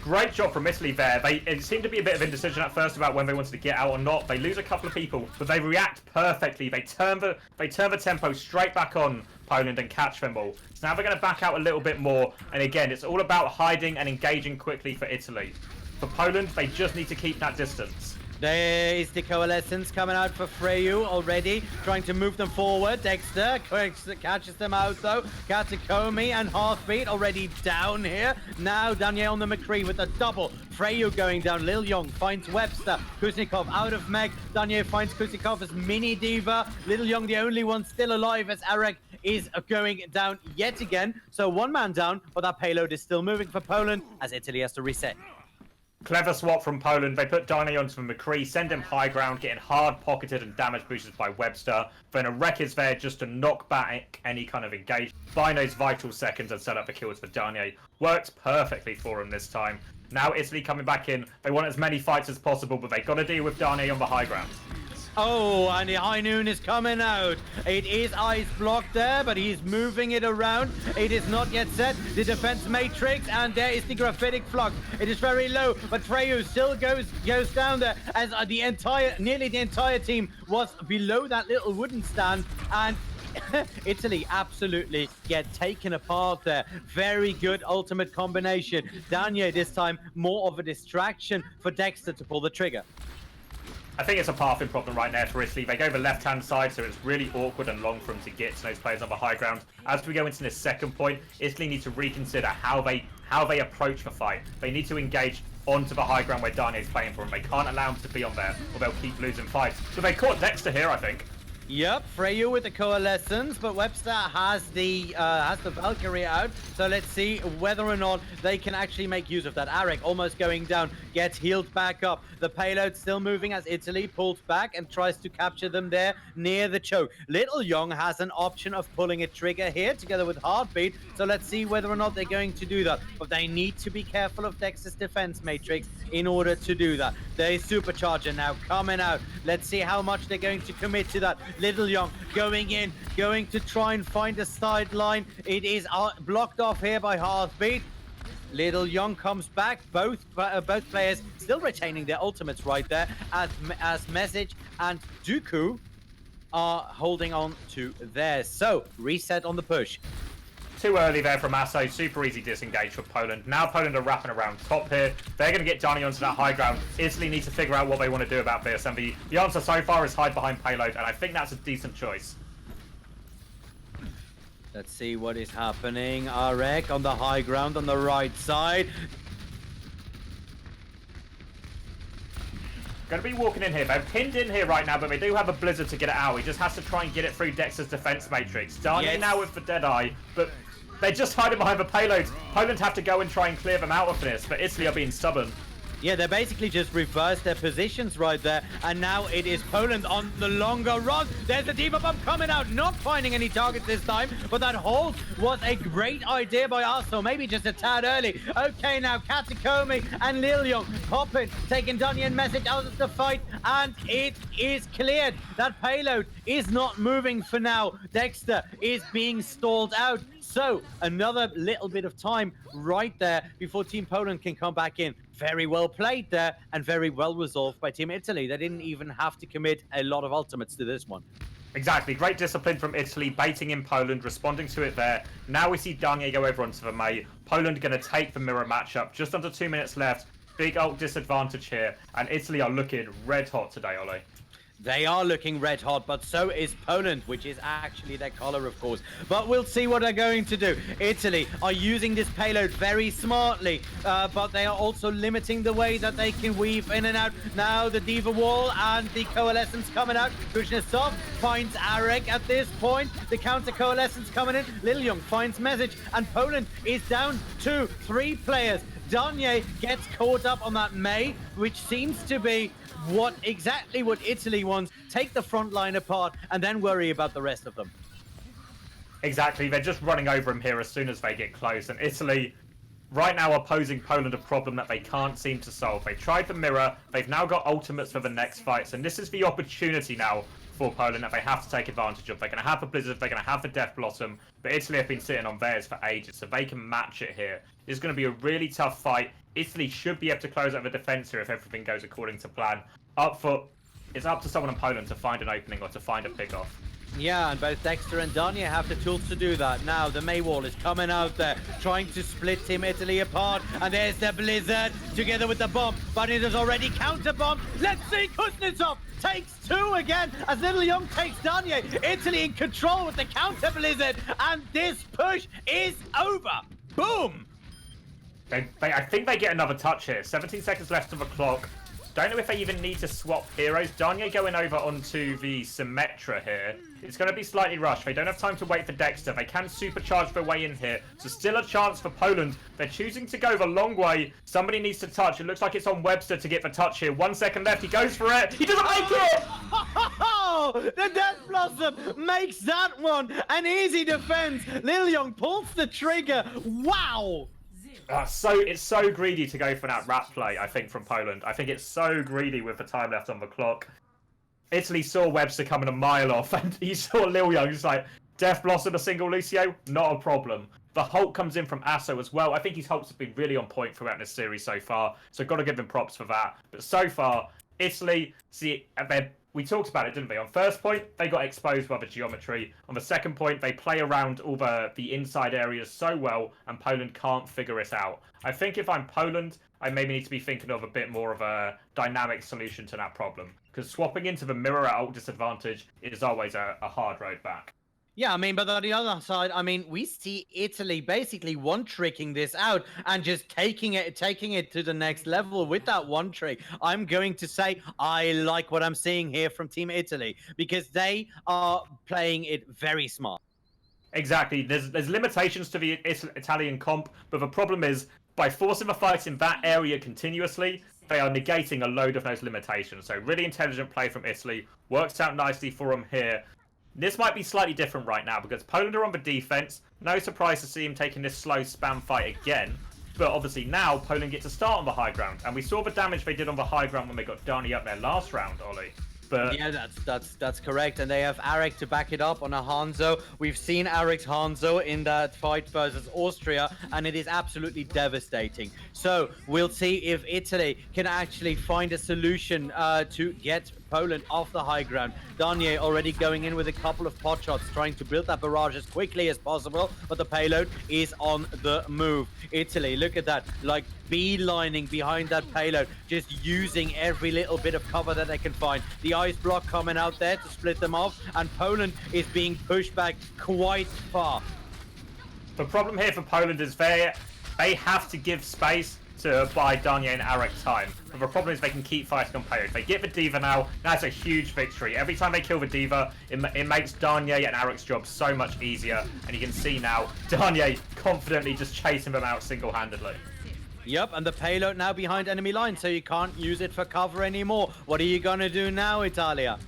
Great job from Italy there. It seemed to be a bit of indecision at first about when they wanted to get out or not. They lose a couple of people, but they react perfectly. They turn the tempo straight back on Poland and catch them all. So now they're going to back out a little bit more. And again, it's all about hiding and engaging quickly for Italy. For Poland, they just need to keep that distance. There is the Coalescence coming out for Freyu already, trying to move them forward. Dexter catches them out though. Katakomi and Heartbeat already down here. Now Daniel on the McCree with a double. Freyu going down. Lil Young finds Webster. Kuznikov out of Meg. Daniel finds Kuznikov as Mini Diva. Lil Young the only one still alive as Arek is going down yet again. So one man down, but that payload is still moving for Poland as Italy has to reset. Clever swap from Poland. They put Dane onto McCree, send him high ground, getting hard pocketed and damage boosted by Webster. Then a wreck is there just to knock back any kind of engagement. Buy those vital seconds and set up the kills for Dane. Works perfectly for him this time. Now Italy coming back in. They want as many fights as possible, but they got to deal with Dane on the high ground. Oh, and the High Noon is coming out. It is ice blocked there, but he's moving it around. It is not yet set. The defense matrix, and there is the graphitic flux. It is very low, but Freyu still goes down there as nearly the entire team was below that little wooden stand, and Italy absolutely get taken apart there. Very good ultimate combination. Danye this time more of a distraction for Dexter to pull the trigger. I think it's a pathing problem right now for Italy. They go the left-hand side, so it's really awkward and long for them to get to those players on the high ground. As we go into this second point, Italy need to reconsider how they approach the fight. They need to engage onto the high ground where Dane is playing for them. They can't allow them to be on there, or they'll keep losing fights. So they caught Dexter here, I think. Yep, Freyu with the Coalescence, but Webster has the Valkyrie out. So let's see whether or not they can actually make use of that. Arek almost going down, gets healed back up. The payload still moving as Italy pulls back and tries to capture them there near the choke. Little Young has an option of pulling a trigger here together with Heartbeat. So let's see whether or not they're going to do that. But they need to be careful of Dexter's defense matrix in order to do that. There's Supercharger now coming out. Let's see how much they're going to commit to that. Little Young going in, going to try and find a sideline. It is blocked off here by Heartbeat. Little Young comes back. Both players still retaining their ultimates right there as Message and Dooku are holding on to theirs. So reset on the push. Too early there from Asso. Super easy disengage for Poland. Now Poland are wrapping around top here. They're going to get Dani onto that high ground. Italy needs to figure out what they want to do about this. And the answer so far is hide behind payload. And I think that's a decent choice. Let's see what is happening. Arek on the high ground on the right side. Going to be walking in here. They're pinned in here right now, but they do have a blizzard to get it out. He just has to try and get it through Dexter's defense matrix. Dani now with the Deadeye, but they're just hiding behind the payloads. Poland have to go and try and clear them out of this, but Italy are being stubborn. Yeah, they basically just reversed their positions right there, and now it is Poland on the longer run. There's the Diva Bomb coming out, not finding any targets this time, but that hold was a great idea by Arsenal, maybe just a tad early. Okay, now Katakomi and Lil Young popping, taking Dunyan Message out of the fight, and it is cleared. That payload is not moving for now. Dexter is being stalled out. So another little bit of time right there before Team Poland can come back in. Very well played there and very well resolved by Team Italy. They didn't even have to commit a lot of ultimates to this one. Exactly. Great discipline from Italy, baiting in Poland, responding to it there. Now we see Daniel go over onto the May. Poland going to take the mirror matchup. Just under 2 minutes left. Big ult disadvantage here. And Italy are looking red hot today, Ole. They are looking red hot, but so is Poland, which is actually their color, of course. But we'll see what they're going to do. Italy are using this payload very smartly, but they are also limiting the way that they can weave in and out. Now the Diva Wall and the Coalescence coming out. Kuznetsov finds Arek at this point. The counter Coalescence coming in. Lil Young finds Message, and Poland is down to 3 players. Danye gets caught up on that May, which seems to be exactly what Italy wants. Take the front line apart and then worry about the rest of them. Exactly. They're just running over him here as soon as they get close. And Italy right now are posing Poland a problem that they can't seem to solve. They tried the mirror. They've now got ultimates for the next fights. And this is the opportunity now for Poland that they have to take advantage of. They're going to have the Blizzard. They're going to have the Death Blossom. But Italy have been sitting on theirs for ages, so they can match it here. It's going to be a really tough fight. Italy should be able to close out the defense here if everything goes according to plan. It's up to someone in Poland to find an opening or to find a pick-off. Yeah, and both Dexter and Danya have the tools to do that. Now, the Maywall is coming out there, trying to split Team Italy apart. And there's the Blizzard together with the bomb. But it is already counter-bombed. Let's see, Kuznetsov takes 2 again as Little Young takes Danya. Italy in control with the counter-Blizzard. And this push is over. Boom! I think they get another touch here. 17 seconds left of the clock. Don't know if they even need to swap heroes. Danya going over onto the Symmetra here. It's going to be slightly rushed. They don't have time to wait for Dexter. They can supercharge their way in here. So still a chance for Poland. They're choosing to go the long way. Somebody needs to touch. It looks like it's on Webster to get the touch here. 1 second left. He goes for it. He doesn't make it! Oh, the Death Blossom makes that one an easy defense. Lil Young pulls the trigger. Wow! It's so greedy to go for that rat play, I think, from Poland. I think it's so greedy with the time left on the clock. Italy saw Webster coming a mile off, and he saw Lil Young. He's like, Death Blossom, a single Lucio? Not a problem. The Hulk comes in from Asso as well. I think his Hulks have been really on point throughout this series so far, so got to give him props for that. But so far, Italy, we talked about it, didn't we? On first point, they got exposed by the geometry. On the second point, they play around all the inside areas so well, and Poland can't figure it out. I think if I'm Poland, I maybe need to be thinking of a bit more of a dynamic solution to that problem. Because swapping into the mirror at ult disadvantage is always a hard road back. Yeah, I mean, but on the other side, I mean, we see Italy basically one-tricking this out and just taking it to the next level with that one trick. I'm going to say I like what I'm seeing here from Team Italy because they are playing it very smart. Exactly. There's limitations to the Italian comp, but the problem is by forcing the fights in that area continuously, they are negating a load of those limitations. So really intelligent play from Italy. Works out nicely for them here. This might be slightly different right now because Poland are on the defense. No surprise to see him taking this slow spam fight again. But obviously now Poland get to start on the high ground. And we saw the damage they did on the high ground when they got Dani up there last round, Ollie. But yeah, that's correct. And they have Arik to back it up on a Hanzo. We've seen Arik's Hanzo in that fight versus Austria, and it is absolutely devastating. So we'll see if Italy can actually find a solution to get Poland off the high ground. Danye already going in with a couple of pot shots, trying to build that barrage as quickly as possible, but the payload is on the move. Italy, look at that, like beelining behind that payload, just using every little bit of cover that they can find. The ice block coming out there to split them off, and Poland is being pushed back quite far. The problem here for Poland is they have to give space to buy Danya and Arik time. But the problem is they can keep fighting on payload. If they get the Diva now, that's a huge victory. Every time they kill the Diva, it makes Danya and Arik's job so much easier. And you can see now, Danya confidently just chasing them out single-handedly. Yep, and the payload now behind enemy line, so you can't use it for cover anymore. What are you gonna do now, Italia?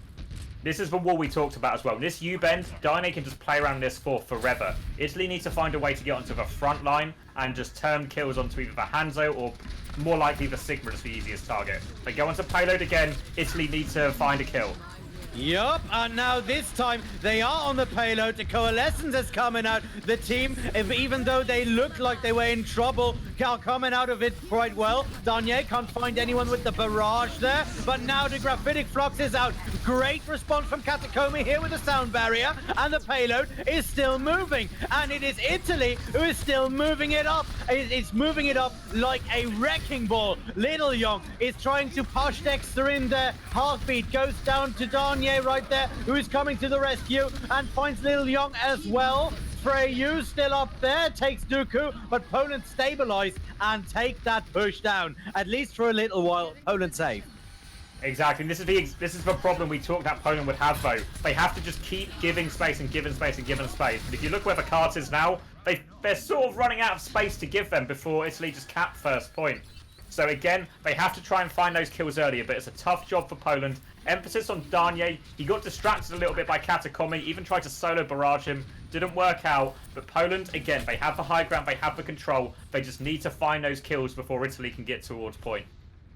This is the wall we talked about as well. This U-bend, Dyna can just play around this for forever. Italy needs to find a way to get onto the front line and just turn kills onto either the Hanzo or more likely the Sigma as the easiest target. They go onto payload again, Italy needs to find a kill. Yup, and now this time they are on the payload. The Coalescence is coming out. The team, even though they looked like they were in trouble, are coming out of it quite well. Danye can't find anyone with the barrage there, but now the Graphitic Flux is out. Great response from Katakomi here with the sound barrier, and the payload is still moving. And it is Italy who is still moving it up. It's moving it up like a wrecking ball. Little Young is trying to push Dexter in there. Heartbeat goes down to Danye right there, who is coming to the rescue and finds Little Young as well. Freyu still up there, takes Dooku, but Poland stabilize and take that push down. At least for a little while, Poland safe. Exactly. This is the problem we talked that Poland would have though. They have to just keep giving space and giving space and giving space. But if you look where the cart is now, they're sort of running out of space to give them before Italy just cap first point. So again, they have to try and find those kills earlier, but it's a tough job for Poland. Emphasis on Danye. He got distracted a little bit by Katakomi, even tried to solo barrage him. Didn't work out. But Poland, again, they have the high ground, they have the control. They just need to find those kills before Italy can get towards point.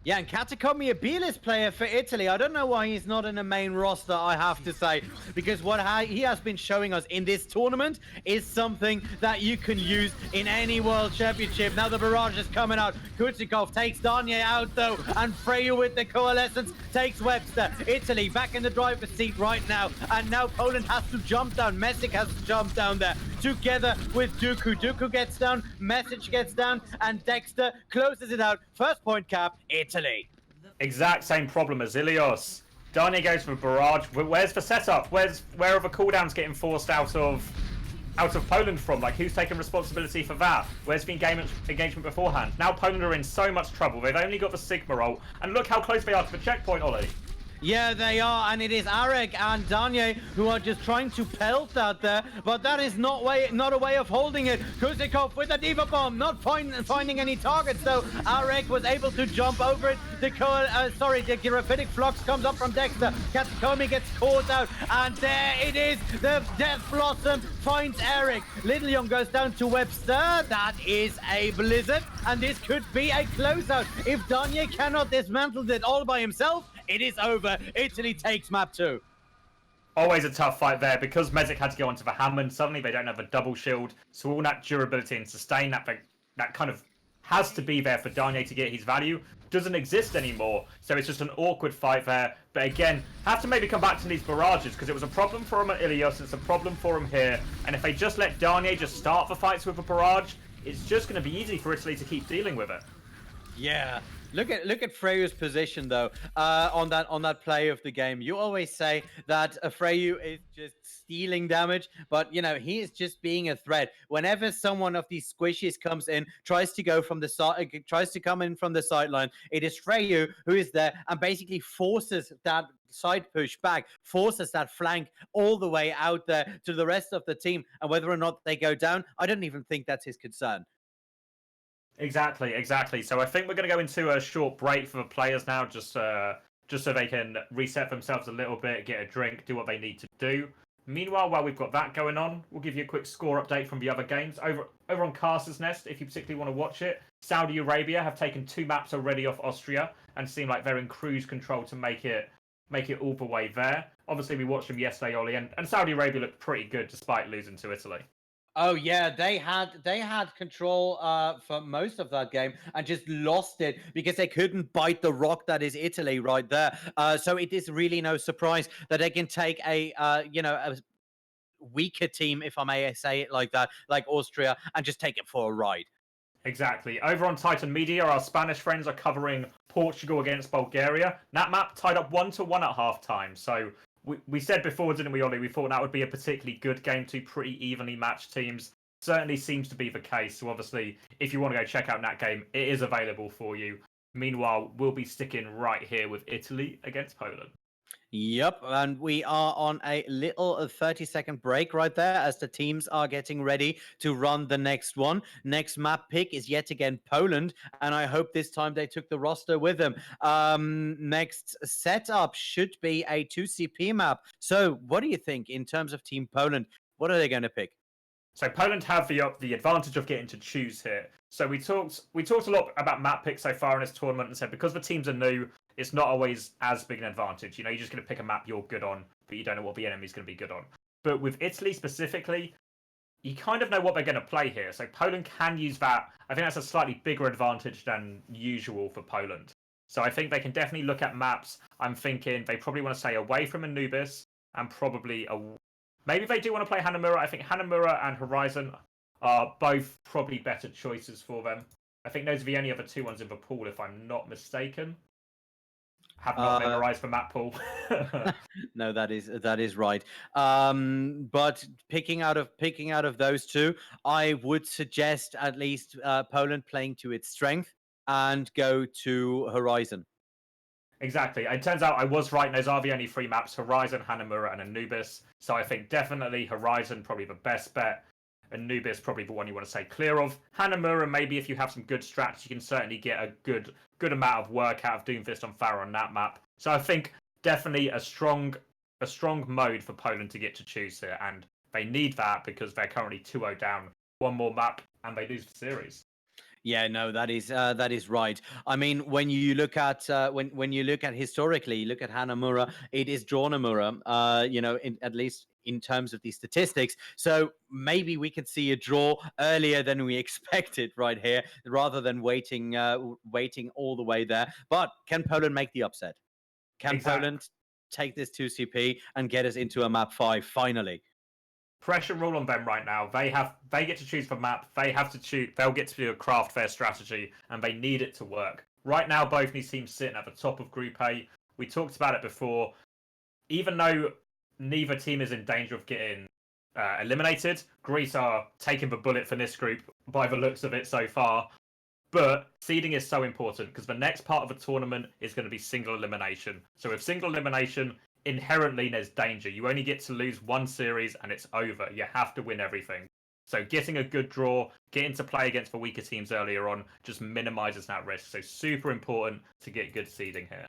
Yeah, and Katakomi, a B-list player for Italy. I don't know why he's not in the main roster, I have to say, because what he has been showing us in this tournament is something that you can use in any World Championship. Now the barrage is coming out. Kuchikov takes Danye out, though, and Freyu with the Coalescence takes Webster. Italy back in the driver's seat right now, and now Poland has to jump down. Messick has to jump down there, together with Dooku. Dooku gets down, Message gets down, and Dexter closes it out. First point cap, Italy. Exact same problem as Ilios. Danye goes for barrage. Where's the setup? Where are the cooldowns getting forced out of Poland from? Like, who's taking responsibility for that? Where's the engagement beforehand? Now Poland are in so much trouble. They've only got the Sigma roll, and look how close they are to the checkpoint, Ollie. Yeah, they are, and it is Arek and Danye who are just trying to pelt out there, but that is not a way of holding it. Kuzikov with the Diva Bomb, not finding any targets, though. Arek was able to jump over it. The Graphitic Flux comes up from Dexter. Katakomi gets caught out, and there it is. The Death Blossom finds Eric. Little Young goes down to Webster. That is a Blizzard, and this could be a closeout. If Danye cannot dismantle it all by himself, it is over. Italy takes map 2. Always a tough fight there because Mezek had to go onto the Hammond. Suddenly they don't have a double shield, so all that durability and sustain that kind of has to be there for Danye to get his value doesn't exist anymore. So it's just an awkward fight there. But again, have to maybe come back to these barrages because it was a problem for him at Ilios. It's a problem for him here. And if they just let Danye just start the fights with a barrage, it's just going to be easy for Italy to keep dealing with it. Yeah. Look at Freyu's position though on that play of the game. You always say that Freyu is just stealing damage, but you know he is just being a threat. Whenever someone of these squishies comes in, tries to come in from the sideline, it is Freyu who is there and basically forces that side push back, forces that flank all the way out there to the rest of the team. And whether or not they go down, I don't even think that's his concern. Exactly. So I think we're going to go into a short break for the players now, just so they can reset themselves a little bit, get a drink, do what they need to do. Meanwhile, while we've got that going on, we'll give you a quick score update from the other games. Over on Caster's Nest, if you particularly want to watch it, Saudi Arabia have taken 2 maps already off Austria and seem like they're in cruise control to make it all the way there. Obviously, we watched them yesterday, Ollie, and Saudi Arabia looked pretty good despite losing to Italy. Oh yeah, they had control for most of that game and just lost it because they couldn't bite the rock that is Italy right there. So it is really no surprise that they can take a weaker team, if I may say it like that, like Austria, and just take it for a ride. Exactly. Over on Titan Media, our Spanish friends are covering Portugal against Bulgaria. That map tied up 1-1 at halftime. So we said before, didn't we, Ollie? We thought that would be a particularly good game, 2 pretty evenly matched teams. Certainly seems to be the case. So obviously, if you want to go check out that game, it is available for you. Meanwhile, we'll be sticking right here with Italy against Poland. Yep, and we are on a little 30-second break right there as the teams are getting ready to run the next one. Next map pick is yet again Poland, and I hope this time they took the roster with them. Next setup should be a 2CP map. So what do you think in terms of Team Poland? What are they going to pick? So Poland have the advantage of getting to choose here. So we talked a lot about map picks so far in this tournament and said because the teams are new, it's not always as big an advantage. You know, you're just going to pick a map you're good on, but you don't know what the enemy's going to be good on. But with Italy specifically, you kind of know what they're going to play here. So Poland can use that. I think that's a slightly bigger advantage than usual for Poland. So I think they can definitely look at maps. I'm thinking they probably want to stay away from Anubis and probably maybe they do want to play Hanamura. I think Hanamura and Horizon are both probably better choices for them. I think those are the only other 2 ones in the pool, if I'm not mistaken. Have not memorized the map pool. No, that is right. But picking out of those 2, I would suggest at least Poland playing to its strength and go to Horizon. Exactly. It turns out I was right. Those are the only 3 maps: Horizon, Hanamura, and Anubis. So I think definitely Horizon probably the best bet. Anubis probably the one you want to stay clear of. Hanamura, maybe if you have some good strats, you can certainly get a good amount of work out of Doomfist on Pharaoh on that map. So I think definitely a strong mode for Poland to get to choose here, and they need that because they're currently 2-0 down. One more map and they lose the series. Yeah, no, that is right. I mean, when you look at when you look at historically, you look at Hanamura, it is draw Nomura. At least in terms of the statistics. So maybe we could see a draw earlier than we expected right here, rather than waiting all the way there. But can Poland make the upset? Can Exact Poland take this 2CP and get us into a map 5 finally? pressure rule on them right now. They get to choose for map. They have to choose. They'll get to craft their strategy, and they need it to work. Right now, both these teams sitting at the top of Group A. We talked about it before. Even though neither team is in danger of getting eliminated, Greece are taking the bullet for this group by the looks of it so far. But seeding is so important because the next part of the tournament is going to be single elimination. So with single elimination, inherently there's danger. You only get to lose one series and it's over. You have to win everything. So getting a good draw, getting to play against the weaker teams earlier on just minimizes that risk. So super important to get good seeding here.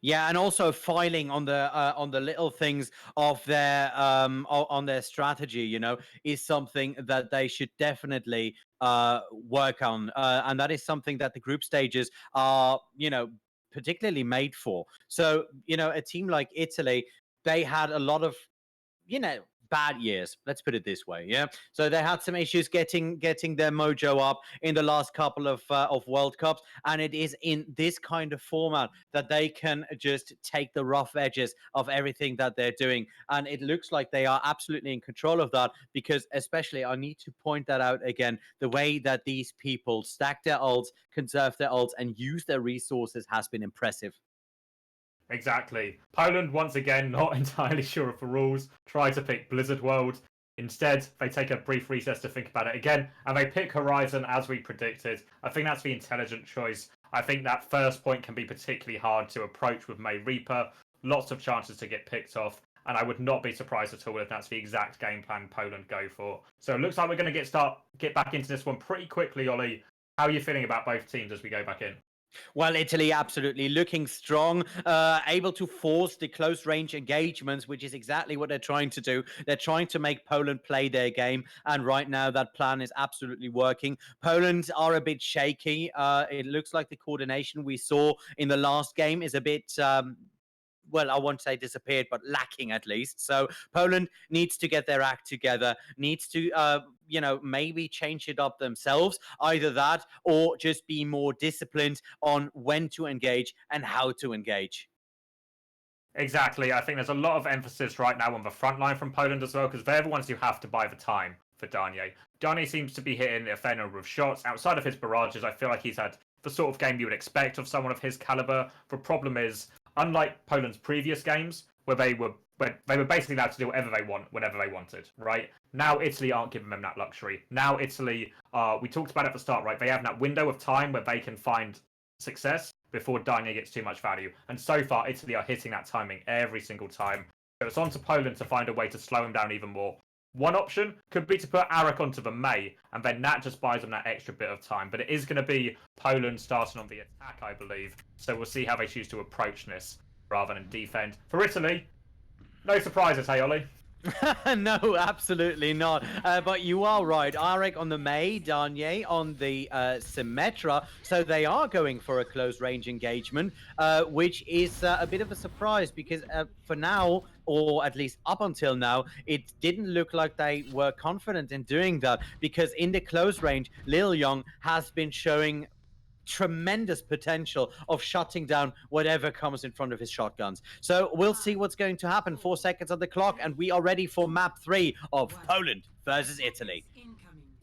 Yeah, and also filing on the little things of their on their strategy, is something that they should definitely work on, and that is something that the group stages are, particularly made for. So, a team like Italy, they had a lot of, bad years. Let's put it this way. Yeah. So they had some issues getting their mojo up in the last couple of World Cups, and it is in this kind of format that they can just take the rough edges of everything that they're doing, and it looks like they are absolutely in control of that. Because especially, I need to point that out again, the way that these people stack their ults, conserve their ults, and use their resources has been impressive. Exactly. Poland, once again, not entirely sure of the rules, try to pick Blizzard World. Instead, they take a brief recess to think about it again, and they pick Horizon as we predicted. I think that's the intelligent choice. I think that first point can be particularly hard to approach with May Reaper. Lots of chances to get picked off, and I would not be surprised at all if that's the exact game plan Poland go for. So it looks like we're going to get back into this one pretty quickly, Ollie. How are you feeling about both teams as we go back in? Well, Italy absolutely looking strong, able to force the close range engagements, which is exactly what they're trying to do. They're trying to make Poland play their game, and right now that plan is absolutely working. Poland are a bit shaky. It looks like the coordination we saw in the last game is a bit. Well, I won't say disappeared, but lacking at least. So Poland needs to get their act together, needs to, maybe change it up themselves, either that or just be more disciplined on when to engage and how to engage. Exactly. I think there's a lot of emphasis right now on the front line from Poland as well, because they're the ones who have to buy the time for Darnier. Darnier seems to be hitting a fair number of shots. Outside of his barrages, I feel like he's had the sort of game you would expect of someone of his caliber. The problem is, unlike Poland's previous games, where they were basically allowed to do whatever they want, whenever they wanted, right? Now Italy aren't giving them that luxury. Now Italy, we talked about it at the start, right? They have that window of time where they can find success before Darnier gets too much value. And so far, Italy are hitting that timing every single time. So it's on to Poland to find a way to slow him down even more. One option could be to put Arik onto the May, and then that just buys them that extra bit of time. But it is going to be Poland starting on the attack, I believe. So we'll see how they choose to approach this rather than defend. For Italy, no surprises, hey, Ollie? No, absolutely not. But you are right. Arik on the May, Darnier on the Symmetra. So they are going for a close range engagement, which is a bit of a surprise because for now, or at least up until now, it didn't look like they were confident in doing that, because in the close range, Lil Young has been showing tremendous potential of shutting down whatever comes in front of his shotguns. So we'll see what's going to happen. 4 seconds on the clock, and we are ready for map 3 of Poland versus Italy.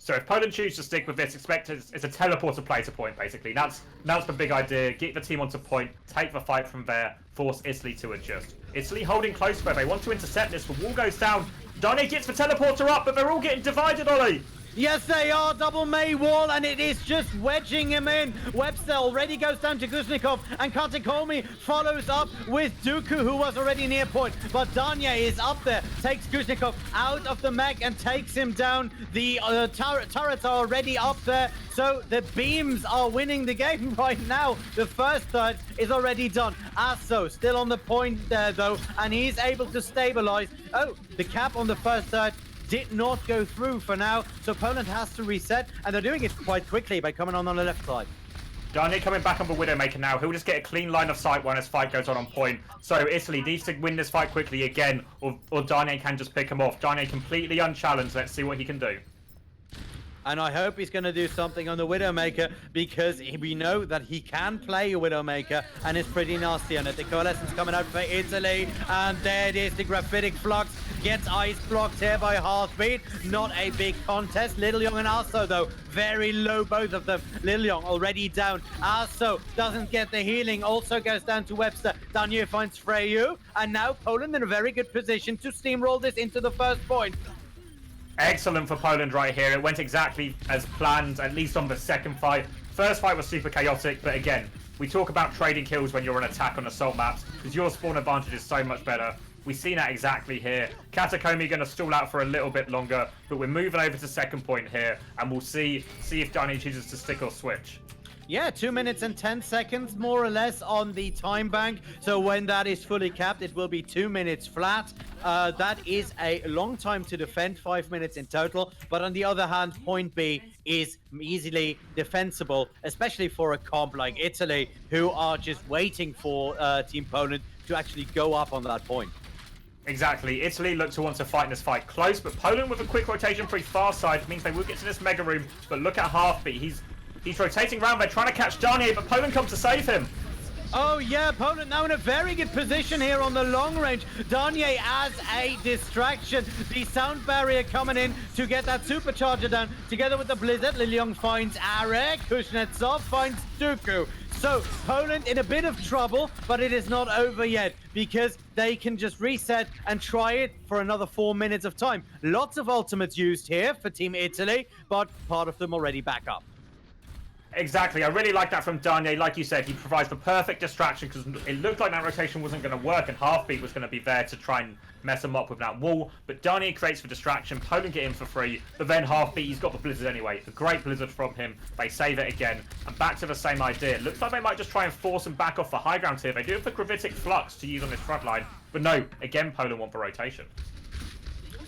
So if Poland choose to stick with this, expect it's a teleporter play to point, basically. That's the big idea. Get the team onto point, take the fight from there, force Italy to adjust. Italy holding close where they want to intercept this. The wall goes down. Darnier gets the teleporter up, but they're all getting divided, Ollie. Yes, they are. Double May wall, and it is just wedging him in. Webster already goes down to Guznikov, and Katikomi follows up with Dooku, who was already near point. But Darnier is up there, takes Guznikov out of the mech and takes him down. The turrets are already up there, so the beams are winning the game right now. The first third is already done. Asso still on the point there, though, and he's able to stabilize. Oh, the cap on the first third did not go through for now. So Poland has to reset, and they're doing it quite quickly by coming on the left side. Darnier coming back on the Widowmaker now. He'll just get a clean line of sight when his fight goes on point. So Italy needs to win this fight quickly again, or Darnier can just pick him off. Darnier completely unchallenged. Let's see what he can do. And I hope he's going to do something on the Widowmaker, because we know that he can play a Widowmaker and is pretty nasty on it. The Coalescence coming out for Italy, and there it is. The Graphitic Flux gets ice blocked here by Heartbeat. Not a big contest. Little Young and Aso, though, very low, both of them. Little Young already down. Aso doesn't get the healing, also goes down to Webster. Darnier finds Freyu, and now Poland in a very good position to steamroll this into the first point. Excellent for Poland right here. It went exactly as planned, at least on the second fight. First fight was super chaotic, but again, we talk about trading kills when you're on attack on assault maps, because your spawn advantage is so much better. We've seen that exactly here. Katakomi going to stall out for a little bit longer, but we're moving over to second point here, and we'll see if Darnier chooses to stick or switch. Yeah, 2 minutes and 10 seconds, more or less, on the time bank. So when that is fully capped, it will be 2 minutes flat. That is a long time to defend, 5 minutes in total. But on the other hand, point B is easily defensible, especially for a comp like Italy, who are just waiting for Team Poland to actually go up on that point. Exactly. Italy look to want to fight in this fight close, but Poland with a quick rotation pretty far side means they will get to this mega room. But look at Heartbeat. He's rotating around. They're trying to catch Darnier, but Poland comes to save him. Oh yeah, Poland now in a very good position here on the long range. Darnier as a distraction. The sound barrier coming in to get that supercharger down. Together with the Blizzard, Liliong finds Arek. Kuznetsov finds Dooku. So Poland in a bit of trouble, but it is not over yet, because they can just reset and try it for another 4 minutes of time. Lots of ultimates used here for Team Italy, but part of them already back up. Exactly. I really like that from Darnier. Like you said, he provides the perfect distraction, because it looked like that rotation wasn't going to work and Heartbeat was going to be there to try and mess him up with that wall. But Darnier creates the distraction. Poland get in for free. But then Heartbeat, he's got the Blizzard anyway. A great Blizzard from him. They save it again. And back to the same idea. Looks like they might just try and force him back off the high ground here. They do have the Gravitic Flux to use on this front line. But no, again, Poland want the rotation.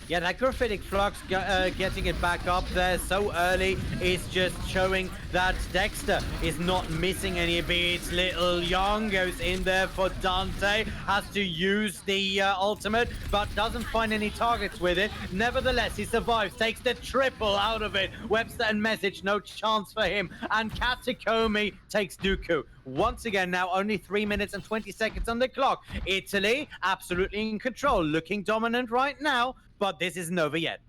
Yeah, that Graphitic Flux getting it back up there so early is just showing that Dexter is not missing any beats. Little Young goes in there for Dante, has to use the ultimate, but doesn't find any targets with it. Nevertheless, he survives, takes the triple out of it. Webster and Message, no chance for him. And Katakomi takes Dooku. Once again, now only 3 minutes and 20 seconds on the clock. Italy, absolutely in control, looking dominant right now, but this isn't over yet.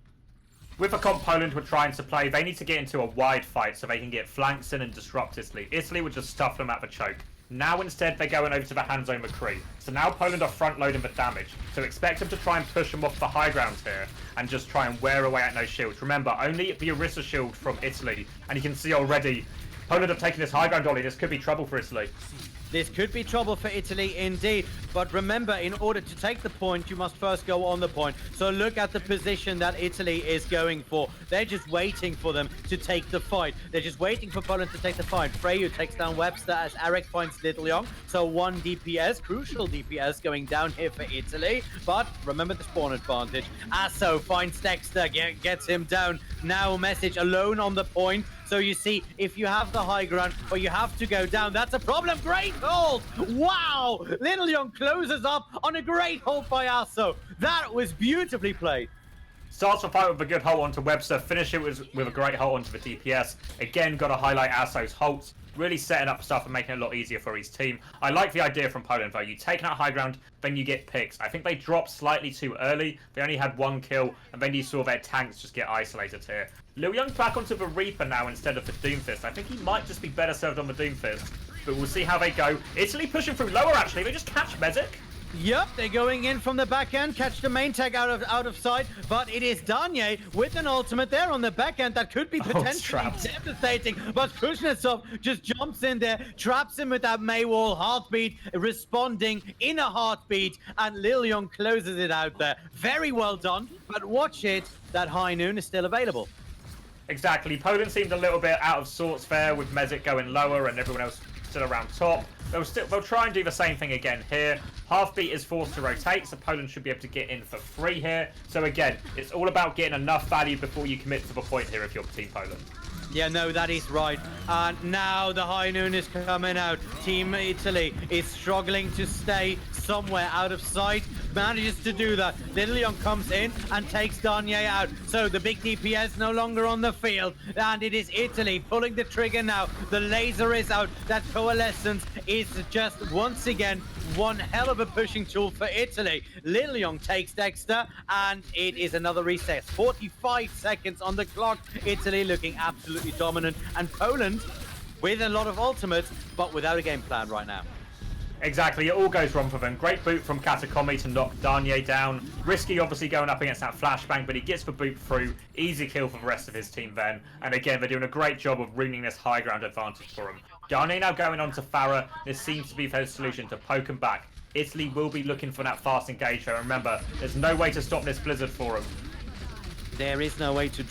With a comp Poland were trying to play, they need to get into a wide fight so they can get flanks in and disrupt Italy. Italy would just stuff them at the choke. Now instead they're going over to the Hanzo McCree. So now Poland are front loading the damage. So expect them to try and push them off the high ground here and just try and wear away at no shields. Remember, only the Orisa shield from Italy, and you can see already Poland have taken this high ground dolly. This could be trouble for Italy. This could be trouble for Italy indeed, but remember, in order to take the point, you must first go on the point. So look at the position that Italy is going for. They're just waiting for them to take the fight. They're just waiting for Poland to take the fight. Freyu takes down Webster as Arek finds Little Young. So 1 DPS, crucial DPS going down here for Italy. But remember the spawn advantage. Aso finds Dexter, gets him down. Now Message alone on the point. So you see, if you have the high ground, but you have to go down, that's a problem. Great hold! Wow! Little Young closes up on a great hold by Aso. That was beautifully played. Starts the fight with a good hold onto Webster, finish it with a great hold onto the DPS. Again, got to highlight Aso's holds. Really setting up stuff and making it a lot easier for his team. I like the idea from Poland though. You take out high ground, then you get picks. I think they dropped slightly too early. They only had 1 kill, and then you saw their tanks just get isolated here. Liu Young's back onto the Reaper now instead of the Doomfist. I think he might just be better served on the Doomfist, but we'll see how they go. Italy pushing through lower actually. They just catch Mezek. Yep, they're going in from the back end, catch the main tag out of sight, but it is Darnier with an ultimate there on the back end that could be potentially devastating, but Kuznetsov just jumps in there, traps him with that Maywall, Heartbeat responding in a Heartbeat, and Lil Young closes it out there. Very well done, but watch it, that High Noon is still available. Exactly. Poland seemed a little bit out of sorts there with Mezek going lower and everyone else still around top. They'll try and do the same thing again here. Halfbeat is forced to rotate, so Poland should be able to get in for free here. So again, it's all about getting enough value before you commit to the point here if you're Team Poland. Yeah, no, that is right. And now the high noon is coming out. Team Italy is struggling to stay somewhere out of sight. Manages to do that. Little Young comes in and takes Danye out. So the big DPS no longer on the field. And it is Italy pulling the trigger now. The laser is out. That coalescence is just once again one hell of a pushing tool for Italy. Little Young takes Dexter and it is another reset. 45 seconds on the clock. Italy looking absolutely dominant, and Poland with a lot of ultimates but without a game plan right now. Exactly, it all goes wrong for them. Great boot from Katakomi to knock Danye down. Risky obviously going up against that flashbang, but he gets the boot through. Easy kill for the rest of his team then. And again, they're doing a great job of ruining this high ground advantage for him. Danye now going on to Farah. This seems to be their solution to poke him back. Italy will be looking for that fast engage, so remember, there's no way to stop this Blizzard for him. There is no way to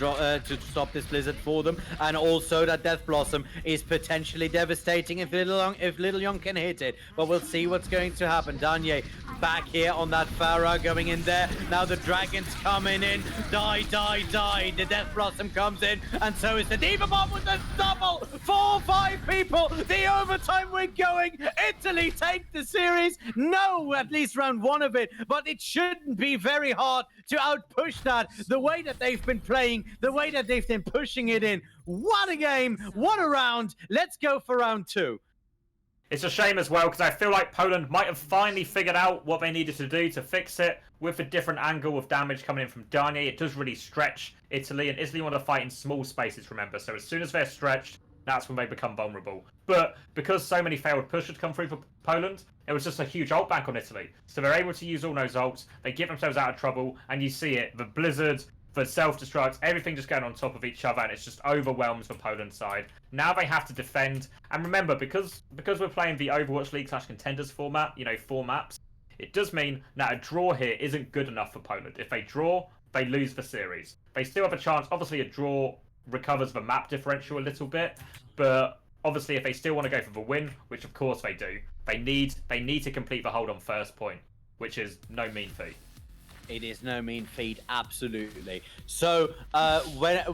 stop this Blizzard for them, and also that Death Blossom is potentially devastating if Little Young can hit it. But we'll see what's going to happen. Danye back here on that Farah going in there. Now the Dragon's coming in. Die, die, die. The Death Blossom comes in, and so is the Diva Bomb with the double. 4-5 people. The overtime we're going. Italy take the series. No, at least round one of it, but it shouldn't be very hard to outpush that. The way that they've been playing, the way that they've been pushing it in. What a game, what a round. Let's go for round two. It's a shame as well, because I feel like Poland might have finally figured out what they needed to do to fix it. With a different angle of damage coming in from Danye, it does really stretch Italy, and Italy want to fight in small spaces, remember. So as soon as they're stretched, that's when they become vulnerable. But because so many failed push had come through for Poland, it was just a huge ult bank on Italy. So they're able to use all those ults, they get themselves out of trouble, and you see it, the Blizzard, the self-destruct, everything just going on top of each other, and it's just overwhelms the Poland side. Now they have to defend, and remember, because we're playing the Overwatch League / Contenders format, 4 maps, it does mean that a draw here isn't good enough for Poland. If they draw, they lose the series. They still have a chance. Obviously, a draw recovers the map differential a little bit, but obviously, if they still want to go for the win, which of course they do, they need to complete the hold on first point, which is no mean feat. It is no mean feat, absolutely. So, when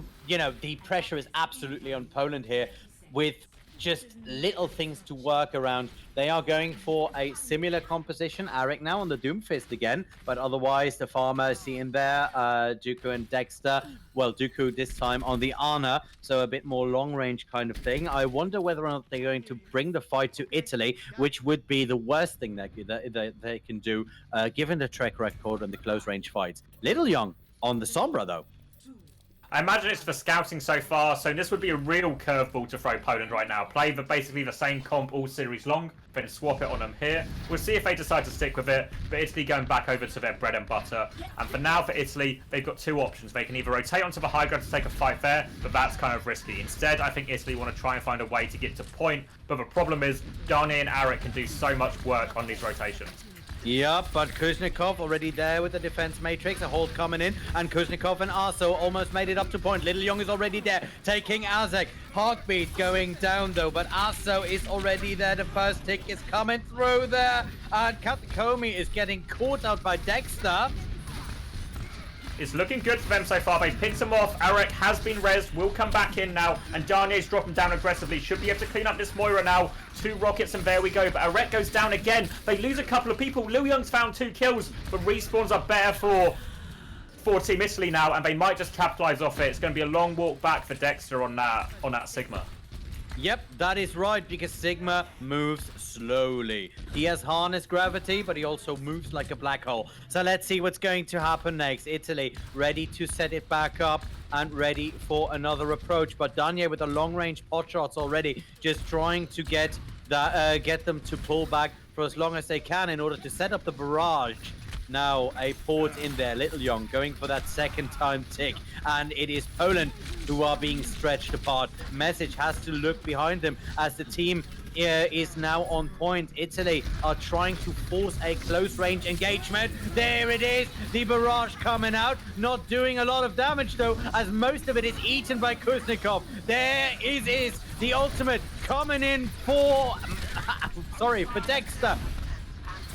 the pressure is absolutely on Poland here, with just little things to work around. They are going for a similar composition. Arik now on the Doomfist again, but otherwise the farmer is seeing there, Dooku and Dexter. Well, Dooku this time on the Ana, so a bit more long-range kind of thing. I wonder whether or not they're going to bring the fight to Italy, which would be the worst thing that they can do, given the track record and the close-range fights. Little Young on the Sombra, though. I imagine it's for scouting so far, so this would be a real curveball to throw Poland right now. Play basically the same comp all series long, then swap it on them here. We'll see if they decide to stick with it, but Italy going back over to their bread and butter. And for now, for Italy, they've got two options. They can either rotate onto the high ground to take a fight there, but that's kind of risky. Instead, I think Italy want to try and find a way to get to point, but the problem is Danye and Arik can do so much work on these rotations. Yep, but Kuznikov already there with the defense matrix, a hold coming in, and Kuznikov and Arso almost made it up to point. Little Young is already there, taking Azek. Heartbeat going down though, but Arso is already there. The first tick is coming through there, and Katakomi is getting caught out by Dexter. It's looking good for them so far. They picked him off. Arik has been rezzed, will come back in now, and Danye's dropping down aggressively. Should be able to clean up this Moira now. 2 rockets, and there we go. But Arik goes down again. They lose a couple of people. Liu Young's found 2 kills, but respawns are better for Team Italy now, and they might just capitalize off it. It's going to be a long walk back for Dexter on that Sigma. Yep, that is right, because Sigma moves slowly. He has harnessed gravity, but he also moves like a black hole. So let's see what's going to happen next. Italy ready to set it back up and ready for another approach. But Danye with the long-range pot shots already, just trying to get them to pull back for as long as they can in order to set up the barrage. Now a port in there. Little Young going for that second time tick, and it is Poland who are being stretched apart. Message has to look behind them as the team is now on point. Italy are trying to force a close range engagement. There it is, the barrage coming out, not doing a lot of damage though, as most of it is eaten by Kuznikov. There is the ultimate coming in for sorry, for Dexter.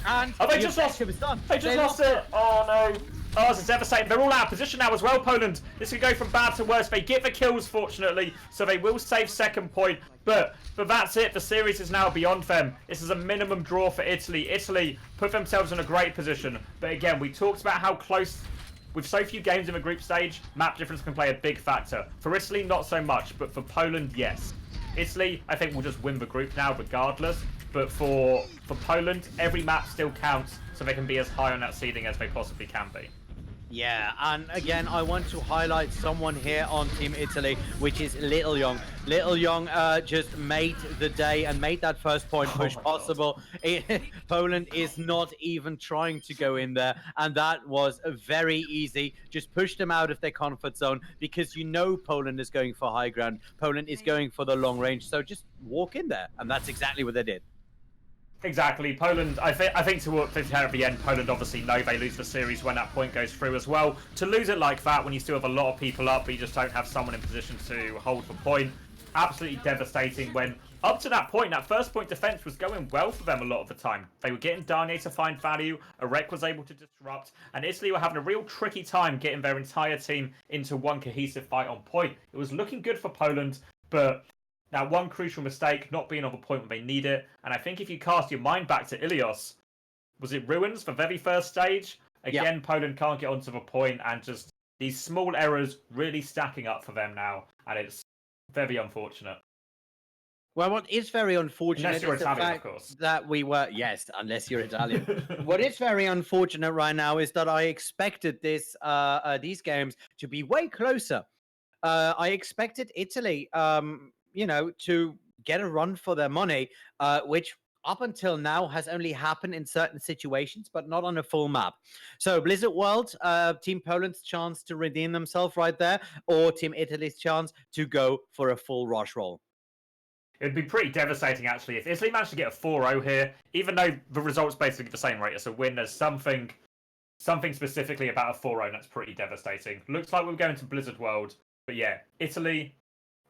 And oh, they the just lost. objective is done. They just lost it. Oh no. Oh, this is devastating. They're all out of position now as well, Poland. This could go from bad to worse. They get the kills, fortunately, so they will save second point. But that's it. The series is now beyond them. This is a minimum draw for Italy. Italy put themselves in a great position. But again, we talked about how close, with so few games in the group stage, map difference can play a big factor. For Italy, not so much, but for Poland, yes. Italy, I think, will just win the group now regardless. But for Poland, every map still counts, so they can be as high on that seeding as they possibly can be. Yeah, and again, I want to highlight someone here on Team Italy, which is Little Young. Little Young just made the day and made that first point push possible. Poland is not even trying to go in there, and that was very easy. Just push them out of their comfort zone, because you know Poland is going for high ground. Poland is going for the long range, so just walk in there, and that's exactly what they did. Exactly. Poland, I think to the end, Poland obviously know they lose the series when that point goes through as well. To lose it like that when you still have a lot of people up, but you just don't have someone in position to hold the point, absolutely devastating. When up to that point, that first point defense was going well for them a lot of the time. They were getting Darnier to find value, Arek was able to disrupt, and Italy were having a real tricky time getting their entire team into one cohesive fight on point. It was looking good for Poland, but that one crucial mistake, not being on the point when they need it. And I think if you cast your mind back to Ilios, was it Ruins for very first stage? Again, Poland can't get onto the point, and just these small errors really stacking up for them now. And it's very unfortunate. Well, what is very unfortunate Unless you're is Italian, the of fact course. that we were... Yes, unless you're Italian. What is very unfortunate right now is that I expected these games to be way closer. I expected Italy, to get a run for their money, which up until now has only happened in certain situations, but not on a full map. So Blizzard World, Team Poland's chance to redeem themselves right there, or Team Italy's chance to go for a full rush roll. It would be pretty devastating, actually, if Italy managed to get a 4-0 here, even though the result's basically the same rate as a win. There's something specifically about a 4-0 that's pretty devastating. Looks like we're going to Blizzard World. But yeah, Italy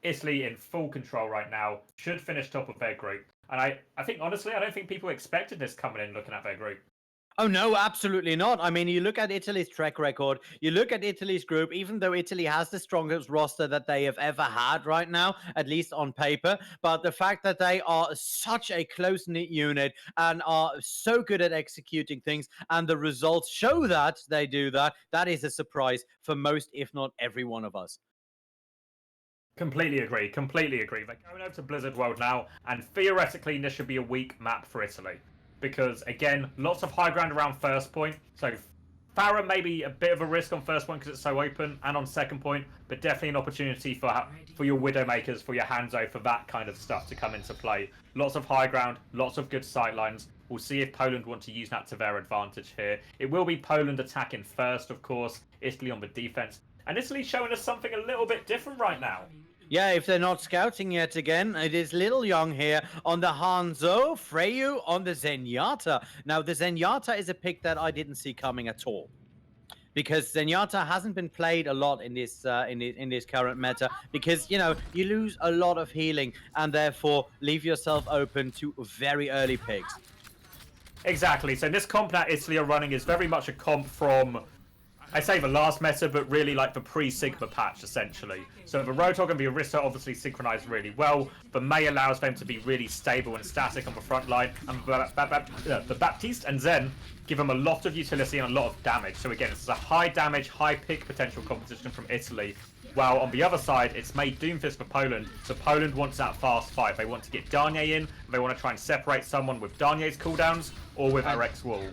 in full control right now, should finish top of their group. And I think, honestly, I don't think people expected this coming in looking at their group. Oh, no, absolutely not. I mean, you look at Italy's track record, you look at Italy's group, even though Italy has the strongest roster that they have ever had right now, at least on paper. But the fact that they are such a close-knit unit and are so good at executing things, and the results show that they do that, that is a surprise for most, if not every one of us. Completely agree. They're going over to Blizzard World now, and theoretically this should be a weak map for Italy. Because, again, lots of high ground around first point. So Farah may be a bit of a risk on first point because it's so open, and on second point, but definitely an opportunity for your Widowmakers, for your Hanzo, for that kind of stuff to come into play. Lots of high ground, lots of good sightlines. We'll see if Poland want to use that to their advantage here. It will be Poland attacking first, of course, Italy on the defense. And Italy's showing us something a little bit different right now. Yeah, if they're not scouting yet again, it is Little Young here on the Hanzo, Freyu on the Zenyatta. Now, the Zenyatta is a pick that I didn't see coming at all, because Zenyatta hasn't been played a lot in this current meta, because you lose a lot of healing and therefore leave yourself open to very early picks. Exactly. So this comp that Italy are running is very much a comp from, I say the last meta, but really like the pre-Sigma patch, essentially. So the Roadhog and the Orisa obviously synchronize really well. The Mei allows them to be really stable and static on the front line. And the Baptiste and Zen give them a lot of utility and a lot of damage. So again, it's a high damage, high pick potential composition from Italy. While on the other side, it's made Doomfist for Poland. So Poland wants that fast fight. They want to get Darnier in. They want to try and separate someone with Darnier's cooldowns or with Arek's wall.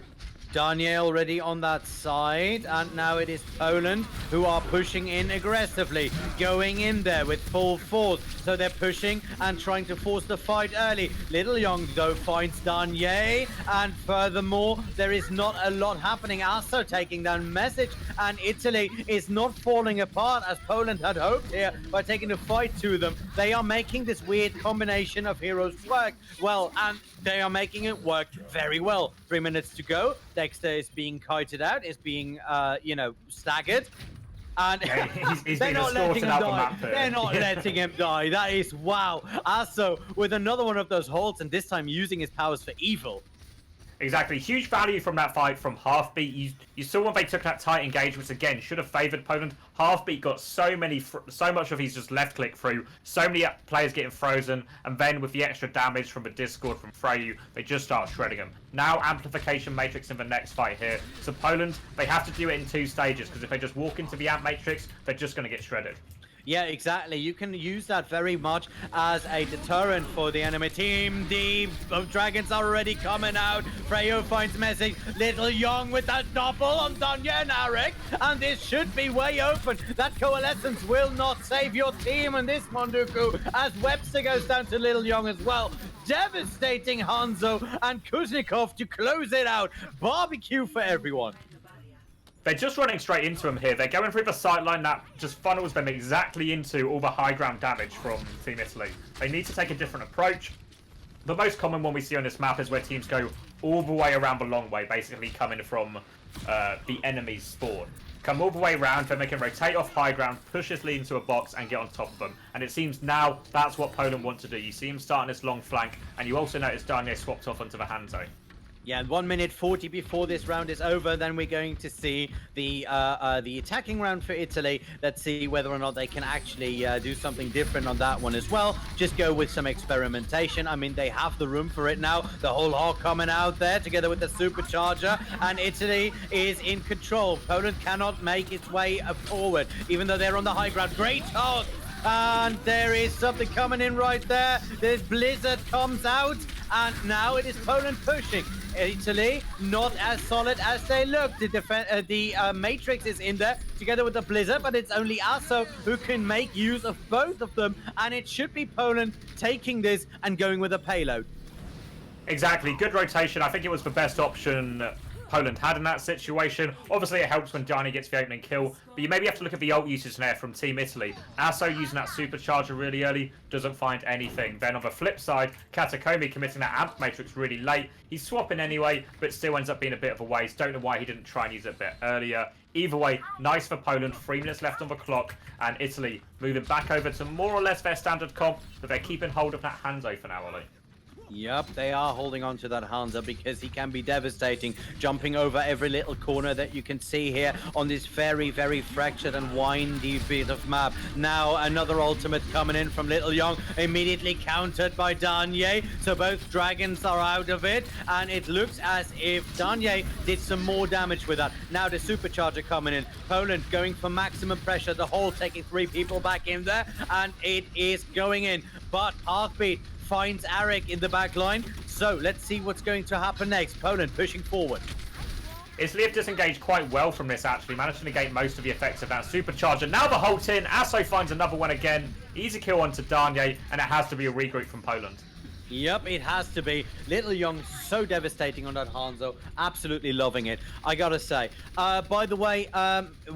Darnier already on that side, and now it is Poland who are pushing in aggressively, going in there with full force. So they're pushing and trying to force the fight early. Little Young, though, finds Darnier, and furthermore, there is not a lot happening. Also taking down Message, and Italy is not falling apart as Poland had hoped here by taking the fight to them. They are making this weird combination of heroes work well, and they are making it work very well. 3 minutes to go. Dexter is being kited out, is being, staggered. And Yeah, he's they're been not letting escorted him out the die. map here. They're not letting him die. That is wow. Also, with another one of those holds, and this time using his powers for evil. Exactly. Huge value from that fight from Halfbeat. You saw when they took that tight engagement again, should have favoured Poland. Halfbeat got so much of his just left click through, so many players getting frozen, and then with the extra damage from the Discord from Freyu, they just start shredding them. Now Amplification Matrix in the next fight here. So Poland, they have to do it in 2 stages, because if they just walk into the Amp Matrix, they're just going to get shredded. Yeah, exactly. You can use that very much as a deterrent for the enemy team. The dragons are already coming out. Freyo finds message. Little Young with that doppel on Danya and Arik. And this should be way open. That coalescence will not save your team in this Monduku, as Webster goes down to Little Young as well. Devastating Hanzo and Kuznikov to close it out. Barbecue for everyone. They're just running straight into him here. They're going through the sideline that just funnels them exactly into all the high ground damage from Team Italy. They need to take a different approach. The most common one we see on this map is where teams go all the way around the long way, basically coming from the enemy's spawn. Come all the way around, then they can rotate off high ground, push Italy into a box and get on top of them. And it seems now that's what Poland want to do. You see him starting this long flank, and you also notice Darnier swapped off onto the hand zone. Yeah, 1 minute 40 before this round is over, then we're going to see the attacking round for Italy. Let's see whether or not they can actually do something different on that one as well. Just go with some experimentation. I mean, they have the room for it now. The whole hog coming out there together with the supercharger, and Italy is in control. Poland cannot make its way forward, even though they're on the high ground. Great hog! And there is something coming in right there. This blizzard comes out, and now it is Poland pushing. Italy not as solid as they look. The Matrix is in there together with the Blizzard, but it's only Asso who can make use of both of them, and it should be Poland taking this and going with a payload. Exactly. Good rotation. I think it was the best option Poland had in that situation. Obviously, it helps when Gianni gets the opening kill, but you maybe have to look at the ult usage there from Team Italy. Asso using that supercharger really early doesn't find anything. Then on the flip side, Katakomi committing that amp matrix really late. He's swapping anyway, but still ends up being a bit of a waste. Don't know why he didn't try and use it a bit earlier. Either way, nice for Poland. 3 minutes left on the clock, and Italy moving back over to more or less their standard comp, but they're keeping hold of that Hanzo for now, Ollie. Yep, they are holding on to that Hansa because he can be devastating, jumping over every little corner that you can see here on this very, very fractured and windy bit of map. Now another ultimate coming in from Little Young, immediately countered by Danye. So both dragons are out of it, and it looks as if Danye did some more damage with that. Now the supercharger coming in. Poland going for maximum pressure. The hole taking 3 people back in there, and it is going in. But Heartbeat finds Arik in the back line. So let's see what's going to happen next. Poland pushing forward. Italy have disengaged quite well from this, actually, managed to negate most of the effects of that supercharger. Now the Holt in, Asso finds another one again. Easy kill onto Darnier, and it has to be a regroup from Poland. Yep, it has to be. Little Young, so devastating on that Hanzo. Absolutely loving it, I gotta say. By the way,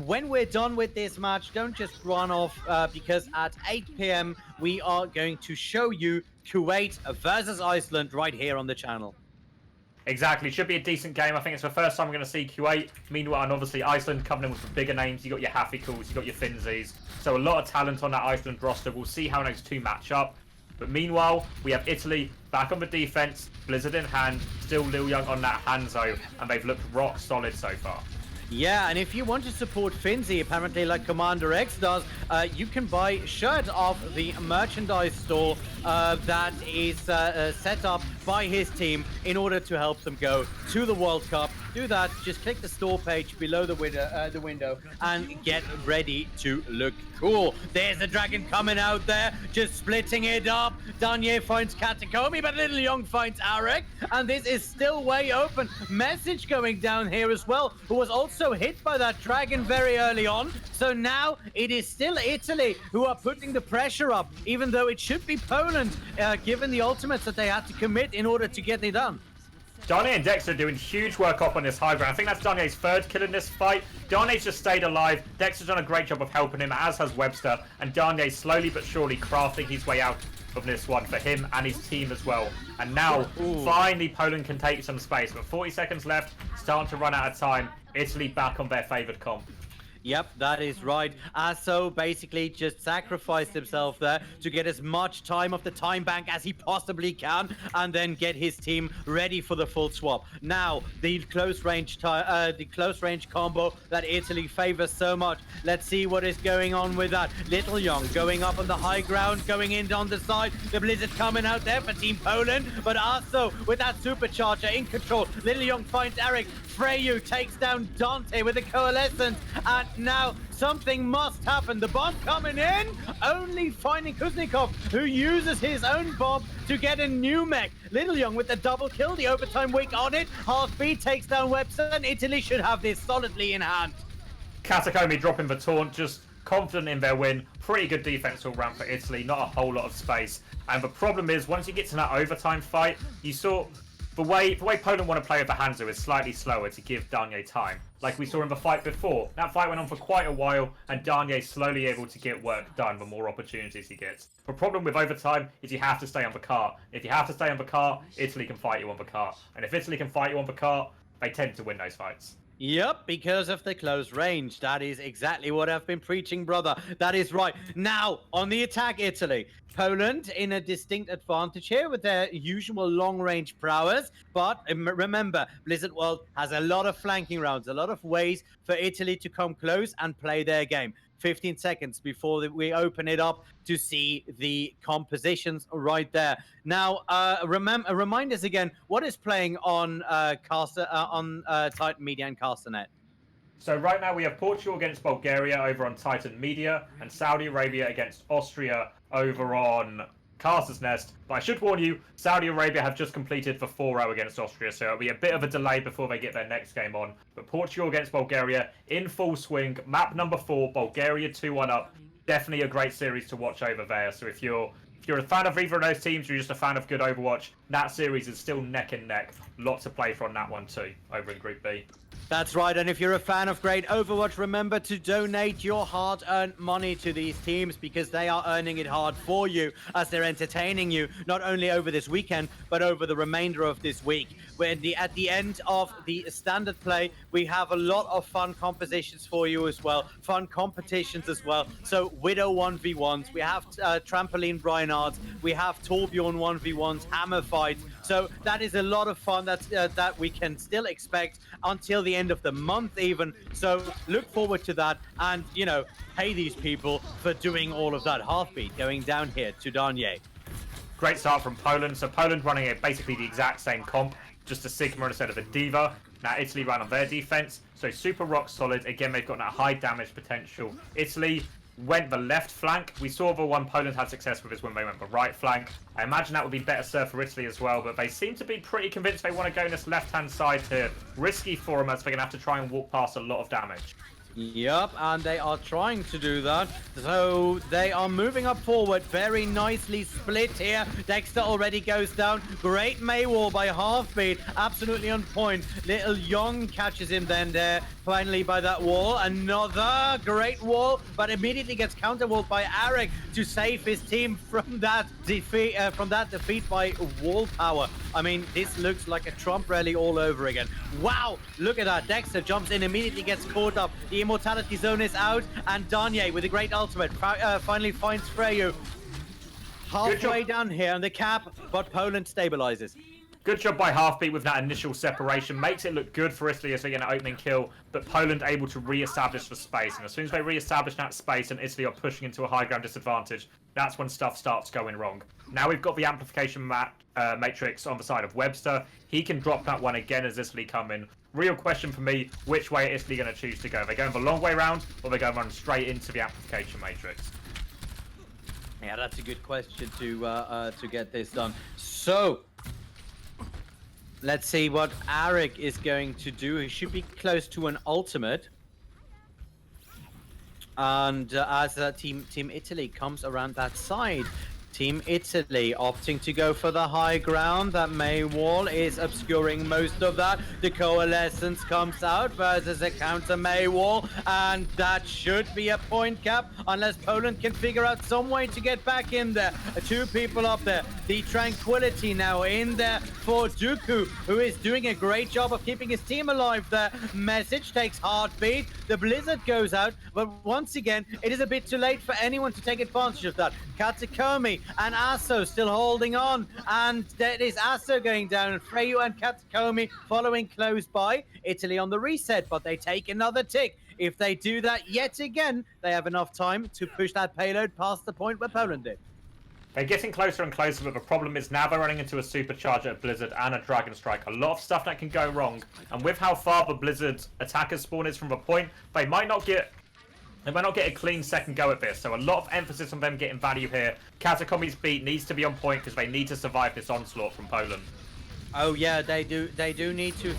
when we're done with this match, don't just run off, because at 8 p.m. we are going to show you Kuwait versus Iceland right here on the channel. Exactly, should be a decent game. I think it's the first time we're going to see Kuwait. Meanwhile, and obviously Iceland coming in with the bigger names. You got your Hafikals, you got your Finzies. So a lot of talent on that Iceland roster. We'll see how those two match up. But meanwhile, we have Italy back on the defense, Blizzard in hand, still Lil Young on that Hanzo, and they've looked rock solid so far. Yeah, and if you want to support Finzi, apparently like Commander X does, you can buy shirts off the merchandise store that is set up by his team in order to help them go to the World Cup. Do that, just click the store page below the window and get ready to look cool. There's the dragon coming out there, just splitting it up. Danye finds Katakomi, but Little Young finds Arik, and this is still way open. Message going down here as well, who was also hit by that dragon very early on. So now it is still Italy who are putting the pressure up, even though it should be Poland, given the ultimates that they had to commit in order to get it done. Darnier and Dexter are doing huge work up on this high ground. I think that's Darnier's 3rd kill in this fight. Darnier's just stayed alive. Dexter's done a great job of helping him, as has Webster. And Darnier slowly but surely crafting his way out of this one for him and his team as well. And now, finally, Poland can take some space. But 40 seconds left, starting to run out of time. Italy back on their favoured comp. Yep, that is right. So basically just sacrificed himself there to get as much time of the time bank as he possibly can, and then get his team ready for the full swap. Now, the close range combo that Italy favors so much. Let's see what is going on with that. Little Young going up on the high ground, going in on the side. The Blizzard coming out there for Team Poland, but also with that supercharger in control. Little Young finds Eric. Freyu takes down Dante with a coalescence, and now something must happen. The bomb coming in, only finding Kuznikov, who uses his own bomb to get a new mech. Little Young with the double kill, the overtime week on it. Half-B takes down Webster, and Italy should have this solidly in hand. Katakomi dropping the taunt, just confident in their win. Pretty good defense all round for Italy, not a whole lot of space. And the problem is, once you get to that overtime fight, you saw the way Poland want to play with the Hanzo is slightly slower to give Darnier time. Like we saw in the fight before. That fight went on for quite a while, and Darnier's slowly able to get work done the more opportunities he gets. The problem with overtime is you have to stay on the cart. If you have to stay on the cart, Italy can fight you on the cart. And if Italy can fight you on the cart, they tend to win those fights. Yep, because of the close range. That is exactly what I've been preaching, brother. That is right. Now, on the attack, Italy. Poland in a distinct advantage here with their usual long-range prowess. But remember, Blizzard World has a lot of flanking rounds, a lot of ways for Italy to come close and play their game. 15 seconds before we open it up to see the compositions right there. Now, remind us again, what is playing on Titan Media and Castanet? So right now we have Portugal against Bulgaria over on Titan Media, and Saudi Arabia against Austria over on Caster's Nest. But I should warn you, Saudi Arabia have just completed the 4-0 against Austria, so it'll be a bit of a delay before they get their next game on. But Portugal against Bulgaria in full swing. Map number 4, Bulgaria 2-1 up. Definitely a great series to watch over there. So if you're a fan of either of those teams, or you're just a fan of good Overwatch, that series is still neck and neck. Lots to play for on that one too, over in Group B. That's right, and if you're a fan of great Overwatch, remember to donate your hard-earned money to these teams, because they are earning it hard for you as they're entertaining you, not only over this weekend, but over the remainder of this week. At the end of the standard play, we have a lot of fun compositions for you as well, fun competitions as well. So Widow 1v1s, we have Trampoline Brianards, we have Torbjorn 1v1s, Hammer Fights. So that is a lot of fun that we can still expect until the end of the month even. So look forward to that, and, you know, pay these people for doing all of that. Half-beat going down here to Darnier. Great start from Poland. So Poland running basically the exact same comp, just a Sigma instead of a Diva. Now Italy ran on their defense, so super rock solid. Again, they've got that high damage potential. Italy went the left flank. We saw the one Poland had success with is when they went the right flank. I imagine that would be better served for Italy as well, but they seem to be pretty convinced they want to go in this left-hand side here. Risky for them, as they're going to have to try and walk past a lot of damage. Yep, and they are trying to do that. So they are moving up forward. Very nicely split here. Dexter already goes down. Great Maywall by Half-Beat. Absolutely on point. Little Young catches him then there. Finally by that wall. Another great wall, but immediately gets counter-walled by Arik to save his team from that defeat by wall power. I mean, this looks like a Trump rally all over again. Wow, look at that. Dexter jumps in, immediately gets caught up. The Immortality Zone is out, and Darnier with a great ultimate finally finds Freyu. Halfway down here on the cap, but Poland stabilizes. Good job by Half-Beat with that initial separation. Makes it look good for Italy as they get an opening kill, but Poland able to re-establish the space. And as soon as they re-establish that space and Italy are pushing into a high ground disadvantage, that's when stuff starts going wrong. Now we've got the amplification matrix on the side of Webster. He can drop that one again as Italy come in. Real question for me, which way is Italy going to choose to go? Are they going the long way round, or are they going to run straight into the amplification matrix? Yeah, that's a good question to get this done. So let's see what Arik is going to do. He should be close to an ultimate. And as Team Italy comes around that side, Team Italy opting to go for the high ground. That May wall is obscuring most of that. The Coalescence comes out versus a counter May wall, and that should be a point cap unless Poland can figure out some way to get back in there. Two people up there. The Tranquility now in there for Dooku, who is doing a great job of keeping his team alive there. Message takes heartbeat. The Blizzard goes out, but once again, it is a bit too late for anyone to take advantage of that. Katakomi and Asso still holding on, and that is Asso going down, and Freyu and Katakomi following close by. Italy on the reset, but they take another tick. If they do that yet again, they have enough time to push that payload past the point where Poland did. They're getting closer and closer, but the problem is now they're running into a Supercharger, a Blizzard, and a Dragon Strike. A lot of stuff that can go wrong, and with how far the Blizzard attackers spawn is from the point, they might not get a clean second go at this, so a lot of emphasis on them getting value here. Katakomi's beat needs to be on point because they need to survive this onslaught from Poland. Oh yeah, they do need to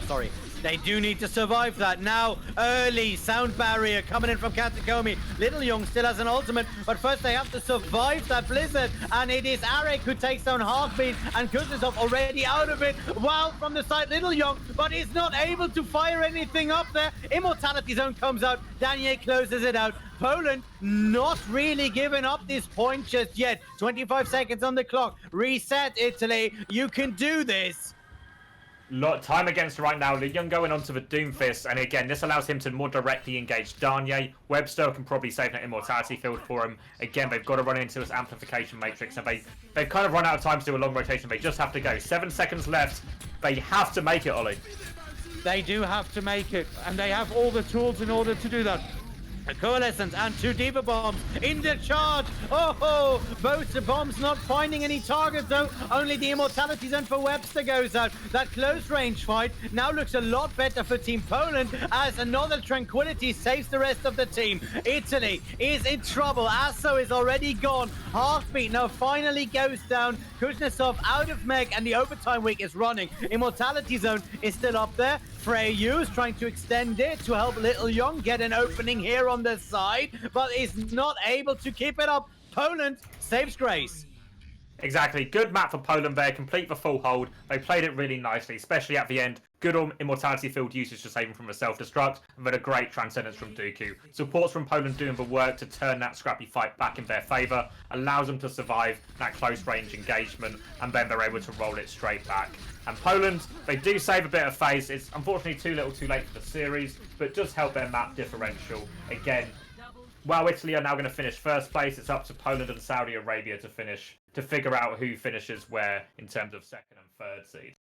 sorry. They do need to survive that. Now, early sound barrier coming in from Katakomi. Little Young still has an ultimate, but first they have to survive that Blizzard, and it is Arek who takes down Heartbeat, and Kuznetsov already out of it. Wow, from the side, Little Young, but is not able to fire anything up there. Immortality Zone comes out. Daniel closes it out. Poland not really giving up this point just yet. 25 seconds on the clock. Reset, Italy. You can do this. Lot time against right now. Li Young going onto the Doomfist, and again, this allows him to more directly engage Danye. Webster can probably save that Immortality field for him. Again, they've got to run into this Amplification Matrix, and they've kind of run out of time to do a long rotation. They just have to go. 7 seconds left. They have to make it, Ollie. They do have to make it, and they have all the tools in order to do that. A Coalescence and 2 Diva Bombs in the charge. Oh, both the bombs not finding any targets though. Only the Immortality Zone for Webster goes out. That close range fight now looks a lot better for Team Poland as another Tranquility saves the rest of the team. Italy is in trouble. Asso is already gone. Heartbeat now finally goes down. Kuznetsov out of mech, and the overtime week is running. Immortality Zone is still up there. Freyu is trying to extend it to help Little Young get an opening here on the side, but is not able to keep it up. Poland saves grace. Exactly. Good map for Poland there. Complete the full hold. They played it really nicely, especially at the end. Good Immortality field usage to save them from a self-destruct, and then a great Transcendence from Dooku. Supports from Poland doing the work to turn that scrappy fight back in their favour, allows them to survive that close-range engagement, and then they're able to roll it straight back. And Poland, they do save a bit of phase. It's unfortunately too little too late for the series, but does help their map differential. Again, while Italy are now going to finish first place, it's up to Poland and Saudi Arabia to figure out who finishes where in terms of second and third seed.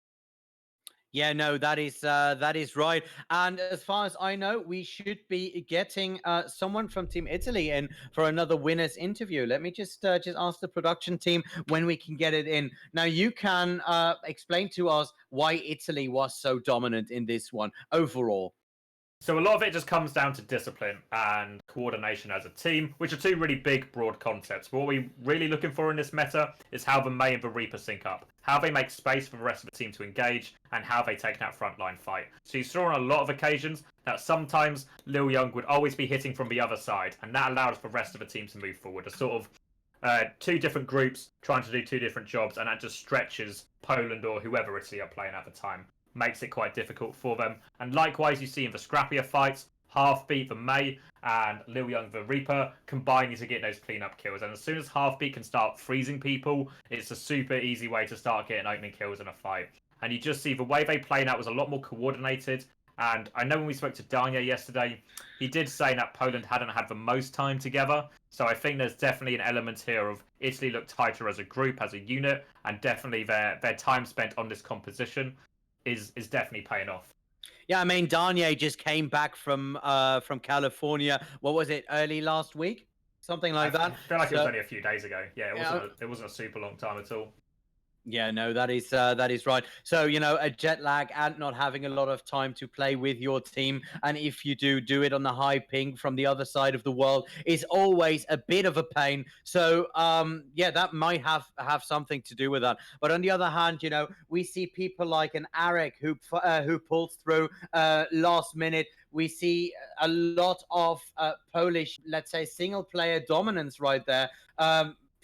Yeah, no, that is right. And as far as I know, we should be getting someone from Team Italy in for another winners interview. Let me just ask the production team when we can get it in. Now, you can explain to us why Italy was so dominant in this one overall. So a lot of it just comes down to discipline and coordination as a team, which are two really big, broad concepts. But what we're really looking for in this meta is how the May and the Reaper sync up, how they make space for the rest of the team to engage, and how they take that frontline fight. So you saw on a lot of occasions that sometimes Lil Young would always be hitting from the other side, and that allowed the rest of the team to move forward. A sort of two different groups trying to do two different jobs, and that just stretches Poland or whoever Italy are playing at the time. Makes it quite difficult for them. And likewise, you see in the scrappier fights, Halfbeat the May and Lil Young the Reaper combining to get those cleanup kills. And as soon as Halfbeat can start freezing people, it's a super easy way to start getting opening kills in a fight. And you just see the way they played out was a lot more coordinated. And I know when we spoke to Danye yesterday, he did say that Poland hadn't had the most time together. So I think there's definitely an element here of Italy looked tighter as a group, as a unit, and definitely their time spent on this composition is definitely paying off. Yeah, I mean, Danye just came back from California. What was it, early last week? Something like that. I feel like it was only a few days ago. Yeah, it wasn't a super long time at all. Yeah, no, that is right. So, you know, a jet lag and not having a lot of time to play with your team, and if you do it on the high ping from the other side of the world, is always a bit of a pain. So, yeah, that might have something to do with that. But on the other hand, you know, we see people like an Arik who pulls through last minute. We see a lot of Polish, let's say, single player dominance right there.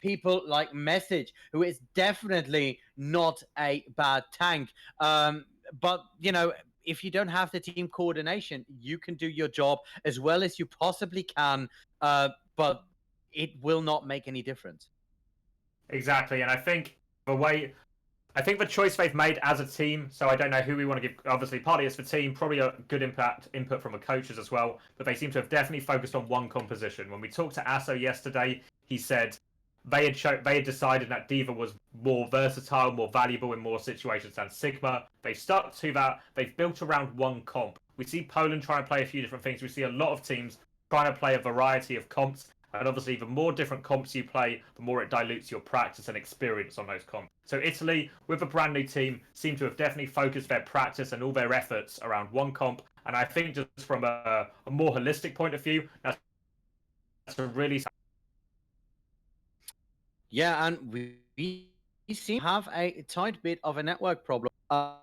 People like Message, who is definitely not a bad tank. But you know, if you don't have the team coordination, you can do your job as well as you possibly can, but it will not make any difference. Exactly, and I think the choice they've made as a team, so I don't know who we want to give. Obviously, partly it's the team, probably a good input from the coaches as well. But they seem to have definitely focused on one composition. When we talked to Asso yesterday, he said they had decided that Diva was more versatile, more valuable in more situations than Sigma. They've stuck to that. They've built around one comp. We see Poland try and play a few different things. We see a lot of teams trying to play a variety of comps. And obviously, the more different comps you play, the more it dilutes your practice and experience on those comps. So Italy, with a brand new team, seem to have definitely focused their practice and all their efforts around one comp. And I think just from a more holistic point of view, that's a really. Yeah, and we seem to have a tiny bit of a network problem. Guys,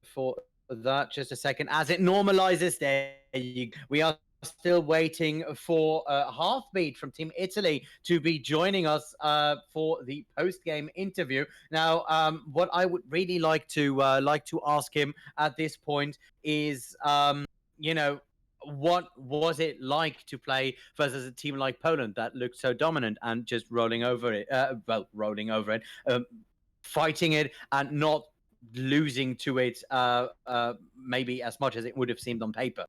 for that, just a second. As it normalizes, we are still waiting for Halfbeat from Team Italy to be joining us for the post-game interview. Now, what I would really like to ask him at this point is, you know, what was it like to play versus a team like Poland that looked so dominant and just rolling over it? Rolling over it, fighting it, and not losing to it maybe as much as it would have seemed on paper.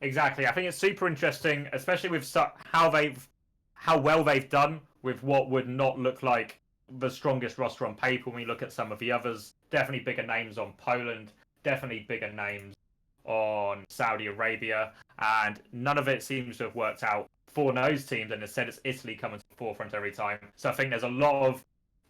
Exactly. I think it's super interesting, especially with how well they've done with what would not look like the strongest roster on paper when we look at some of the others. Definitely bigger names on Poland, definitely bigger names on Saudi Arabia, and none of it seems to have worked out for those teams. And instead, it's Italy coming to the forefront every time. So I think there's a lot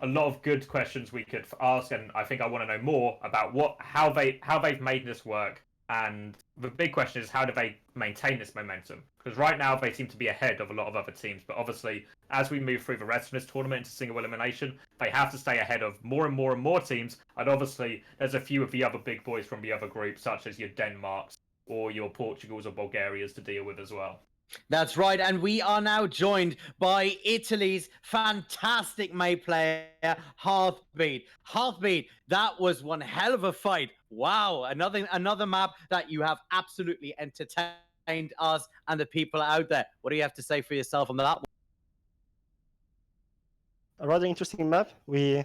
of good questions we could ask, and I think I want to know more about how they've made this work. And the big question is, how do they maintain this momentum? Because right now they seem to be ahead of a lot of other teams, but obviously as we move through the rest of this tournament into single elimination, they have to stay ahead of more and more and more teams. And obviously there's a few of the other big boys from the other groups, such as your Denmarks or your Portugals or Bulgarias to deal with as well. That's right, and we are now joined by Italy's fantastic May player, Heartbeat. Heartbeat, that was one hell of a fight. Wow, another map that you have absolutely entertained us and the people out there. What do you have to say for yourself on that one? A rather interesting map. We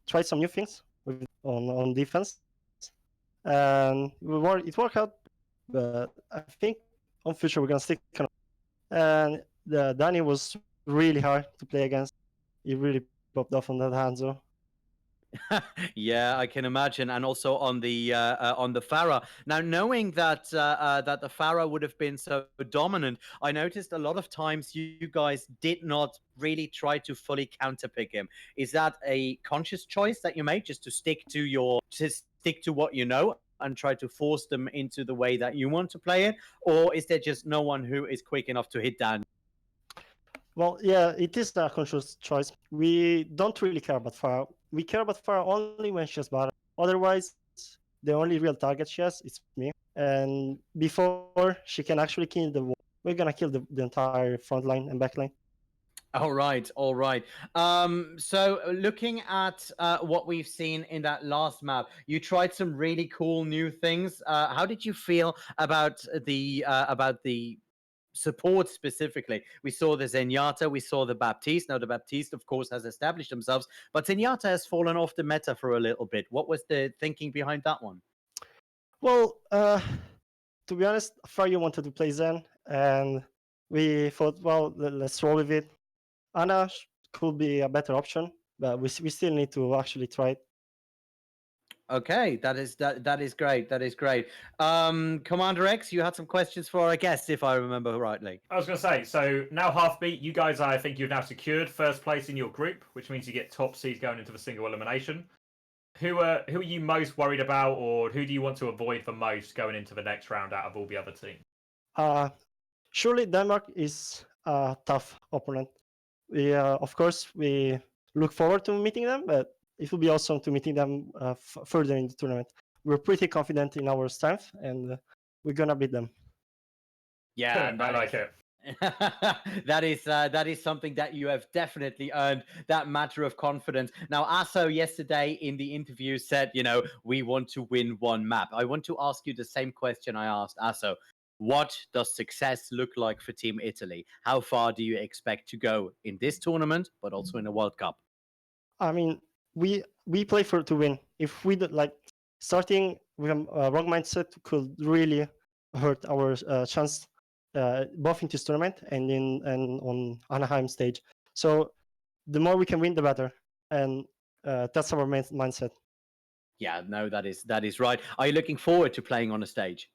tried some new things on defense, and it worked out. But I think on future we're gonna stick on. And the Danny was really hard to play against. He really popped off on that Hanzo. Yeah, I can imagine, and also on the Farah. Now, knowing that the Farah would have been so dominant, I noticed a lot of times you guys did not really try to fully counterpick him. Is that a conscious choice that you made, just to stick to what you know and try to force them into the way that you want to play it, or is there just no one who is quick enough to hit down? Well, yeah, it is a conscious choice. We don't really care about Farah. We care about Farah only when she has battle. Otherwise, the only real target she has is me. And before she can actually kill the wall, we're gonna kill the entire front line and back line. All right, all right. So looking at what we've seen in that last map, you tried some really cool new things. How did you feel about the support specifically? We saw the Zenyatta, we saw the Baptiste. Now the Baptiste, of course, has established themselves, but Zenyatta has fallen off the meta for a little bit. What was the thinking behind that one? Well, to be honest, Farah wanted to play Zen, and we thought, well, let's roll with it. Ana could be a better option, but we still need to actually try it. Okay, that is great. That is great. Commander X, you had some questions for our guest, if I remember rightly. I was going to say, so now Halfbeat, you guys, I think you've now secured first place in your group, which means you get top seeds going into the single elimination. Who are you most worried about, or who do you want to avoid the most going into the next round out of all the other teams? Surely Denmark is a tough opponent. Of course, we look forward to meeting them, but it will be awesome to meeting them further in the tournament. We're pretty confident in our strength, and we're gonna beat them. Yeah, I like it. that is something that you have definitely earned, that matter of confidence. Now, Asso yesterday in the interview said, we want to win one map. I want to ask you the same question I asked Asso. What does success look like for Team Italy? How far do you expect to go in this tournament, but also in the World Cup? I mean, we play to win. If we starting with a wrong mindset could really hurt our chance both in this tournament and on Anaheim stage. So the more we can win, the better, and that's our mindset. Yeah, no, that is right. Are you looking forward to playing on a stage?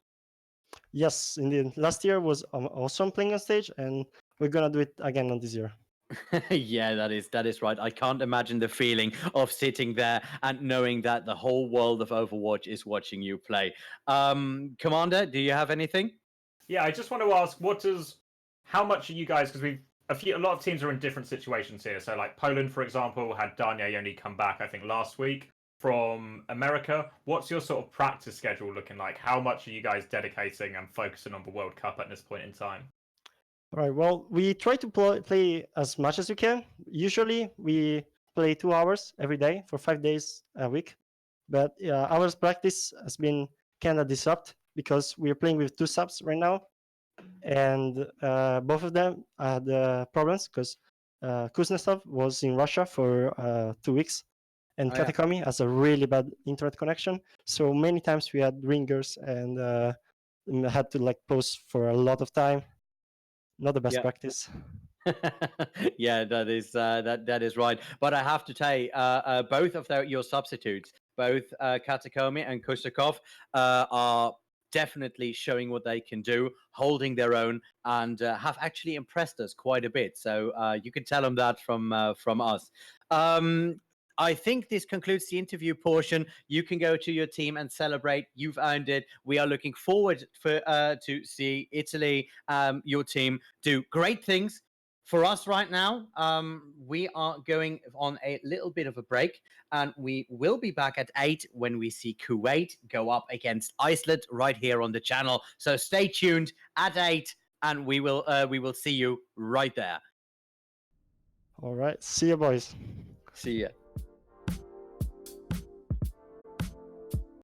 Yes, indeed. Last year was awesome playing on stage, and we're gonna do it again on this year. Yeah, that is right. I can't imagine the feeling of sitting there and knowing that the whole world of Overwatch is watching you play. Commander, do you have anything? Yeah, I just want to ask, how much are you guys? Because a lot of teams are in different situations here. So, like Poland, for example, had Danye only come back, I think, last week from America. What's your sort of practice schedule looking like? How much are you guys dedicating and focusing on the World Cup at this point in time? All right. Well, we try to play as much as we can. Usually, we play 2 hours every day for 5 days a week. But our practice has been kind of disrupted because we are playing with two subs right now, and both of them had problems because Kuznetsov was in Russia for 2 weeks, and Katakami has a really bad internet connection. So many times we had ringers and had to pause for a lot of time. Not the best practice. Yeah, that is right. But I have to tell you, both of your substitutes, both Katakomi and Kusakov, are definitely showing what they can do, holding their own, and have actually impressed us quite a bit. So you can tell them that from us. I think this concludes the interview portion. You can go to your team and celebrate. You've earned it. We are looking forward to see Italy, your team, do great things. For us right now, we are going on a little bit of a break, and we will be back at 8 when we see Kuwait go up against Iceland right here on the channel. So stay tuned at 8, and we will see you right there. All right. See you, boys. See ya.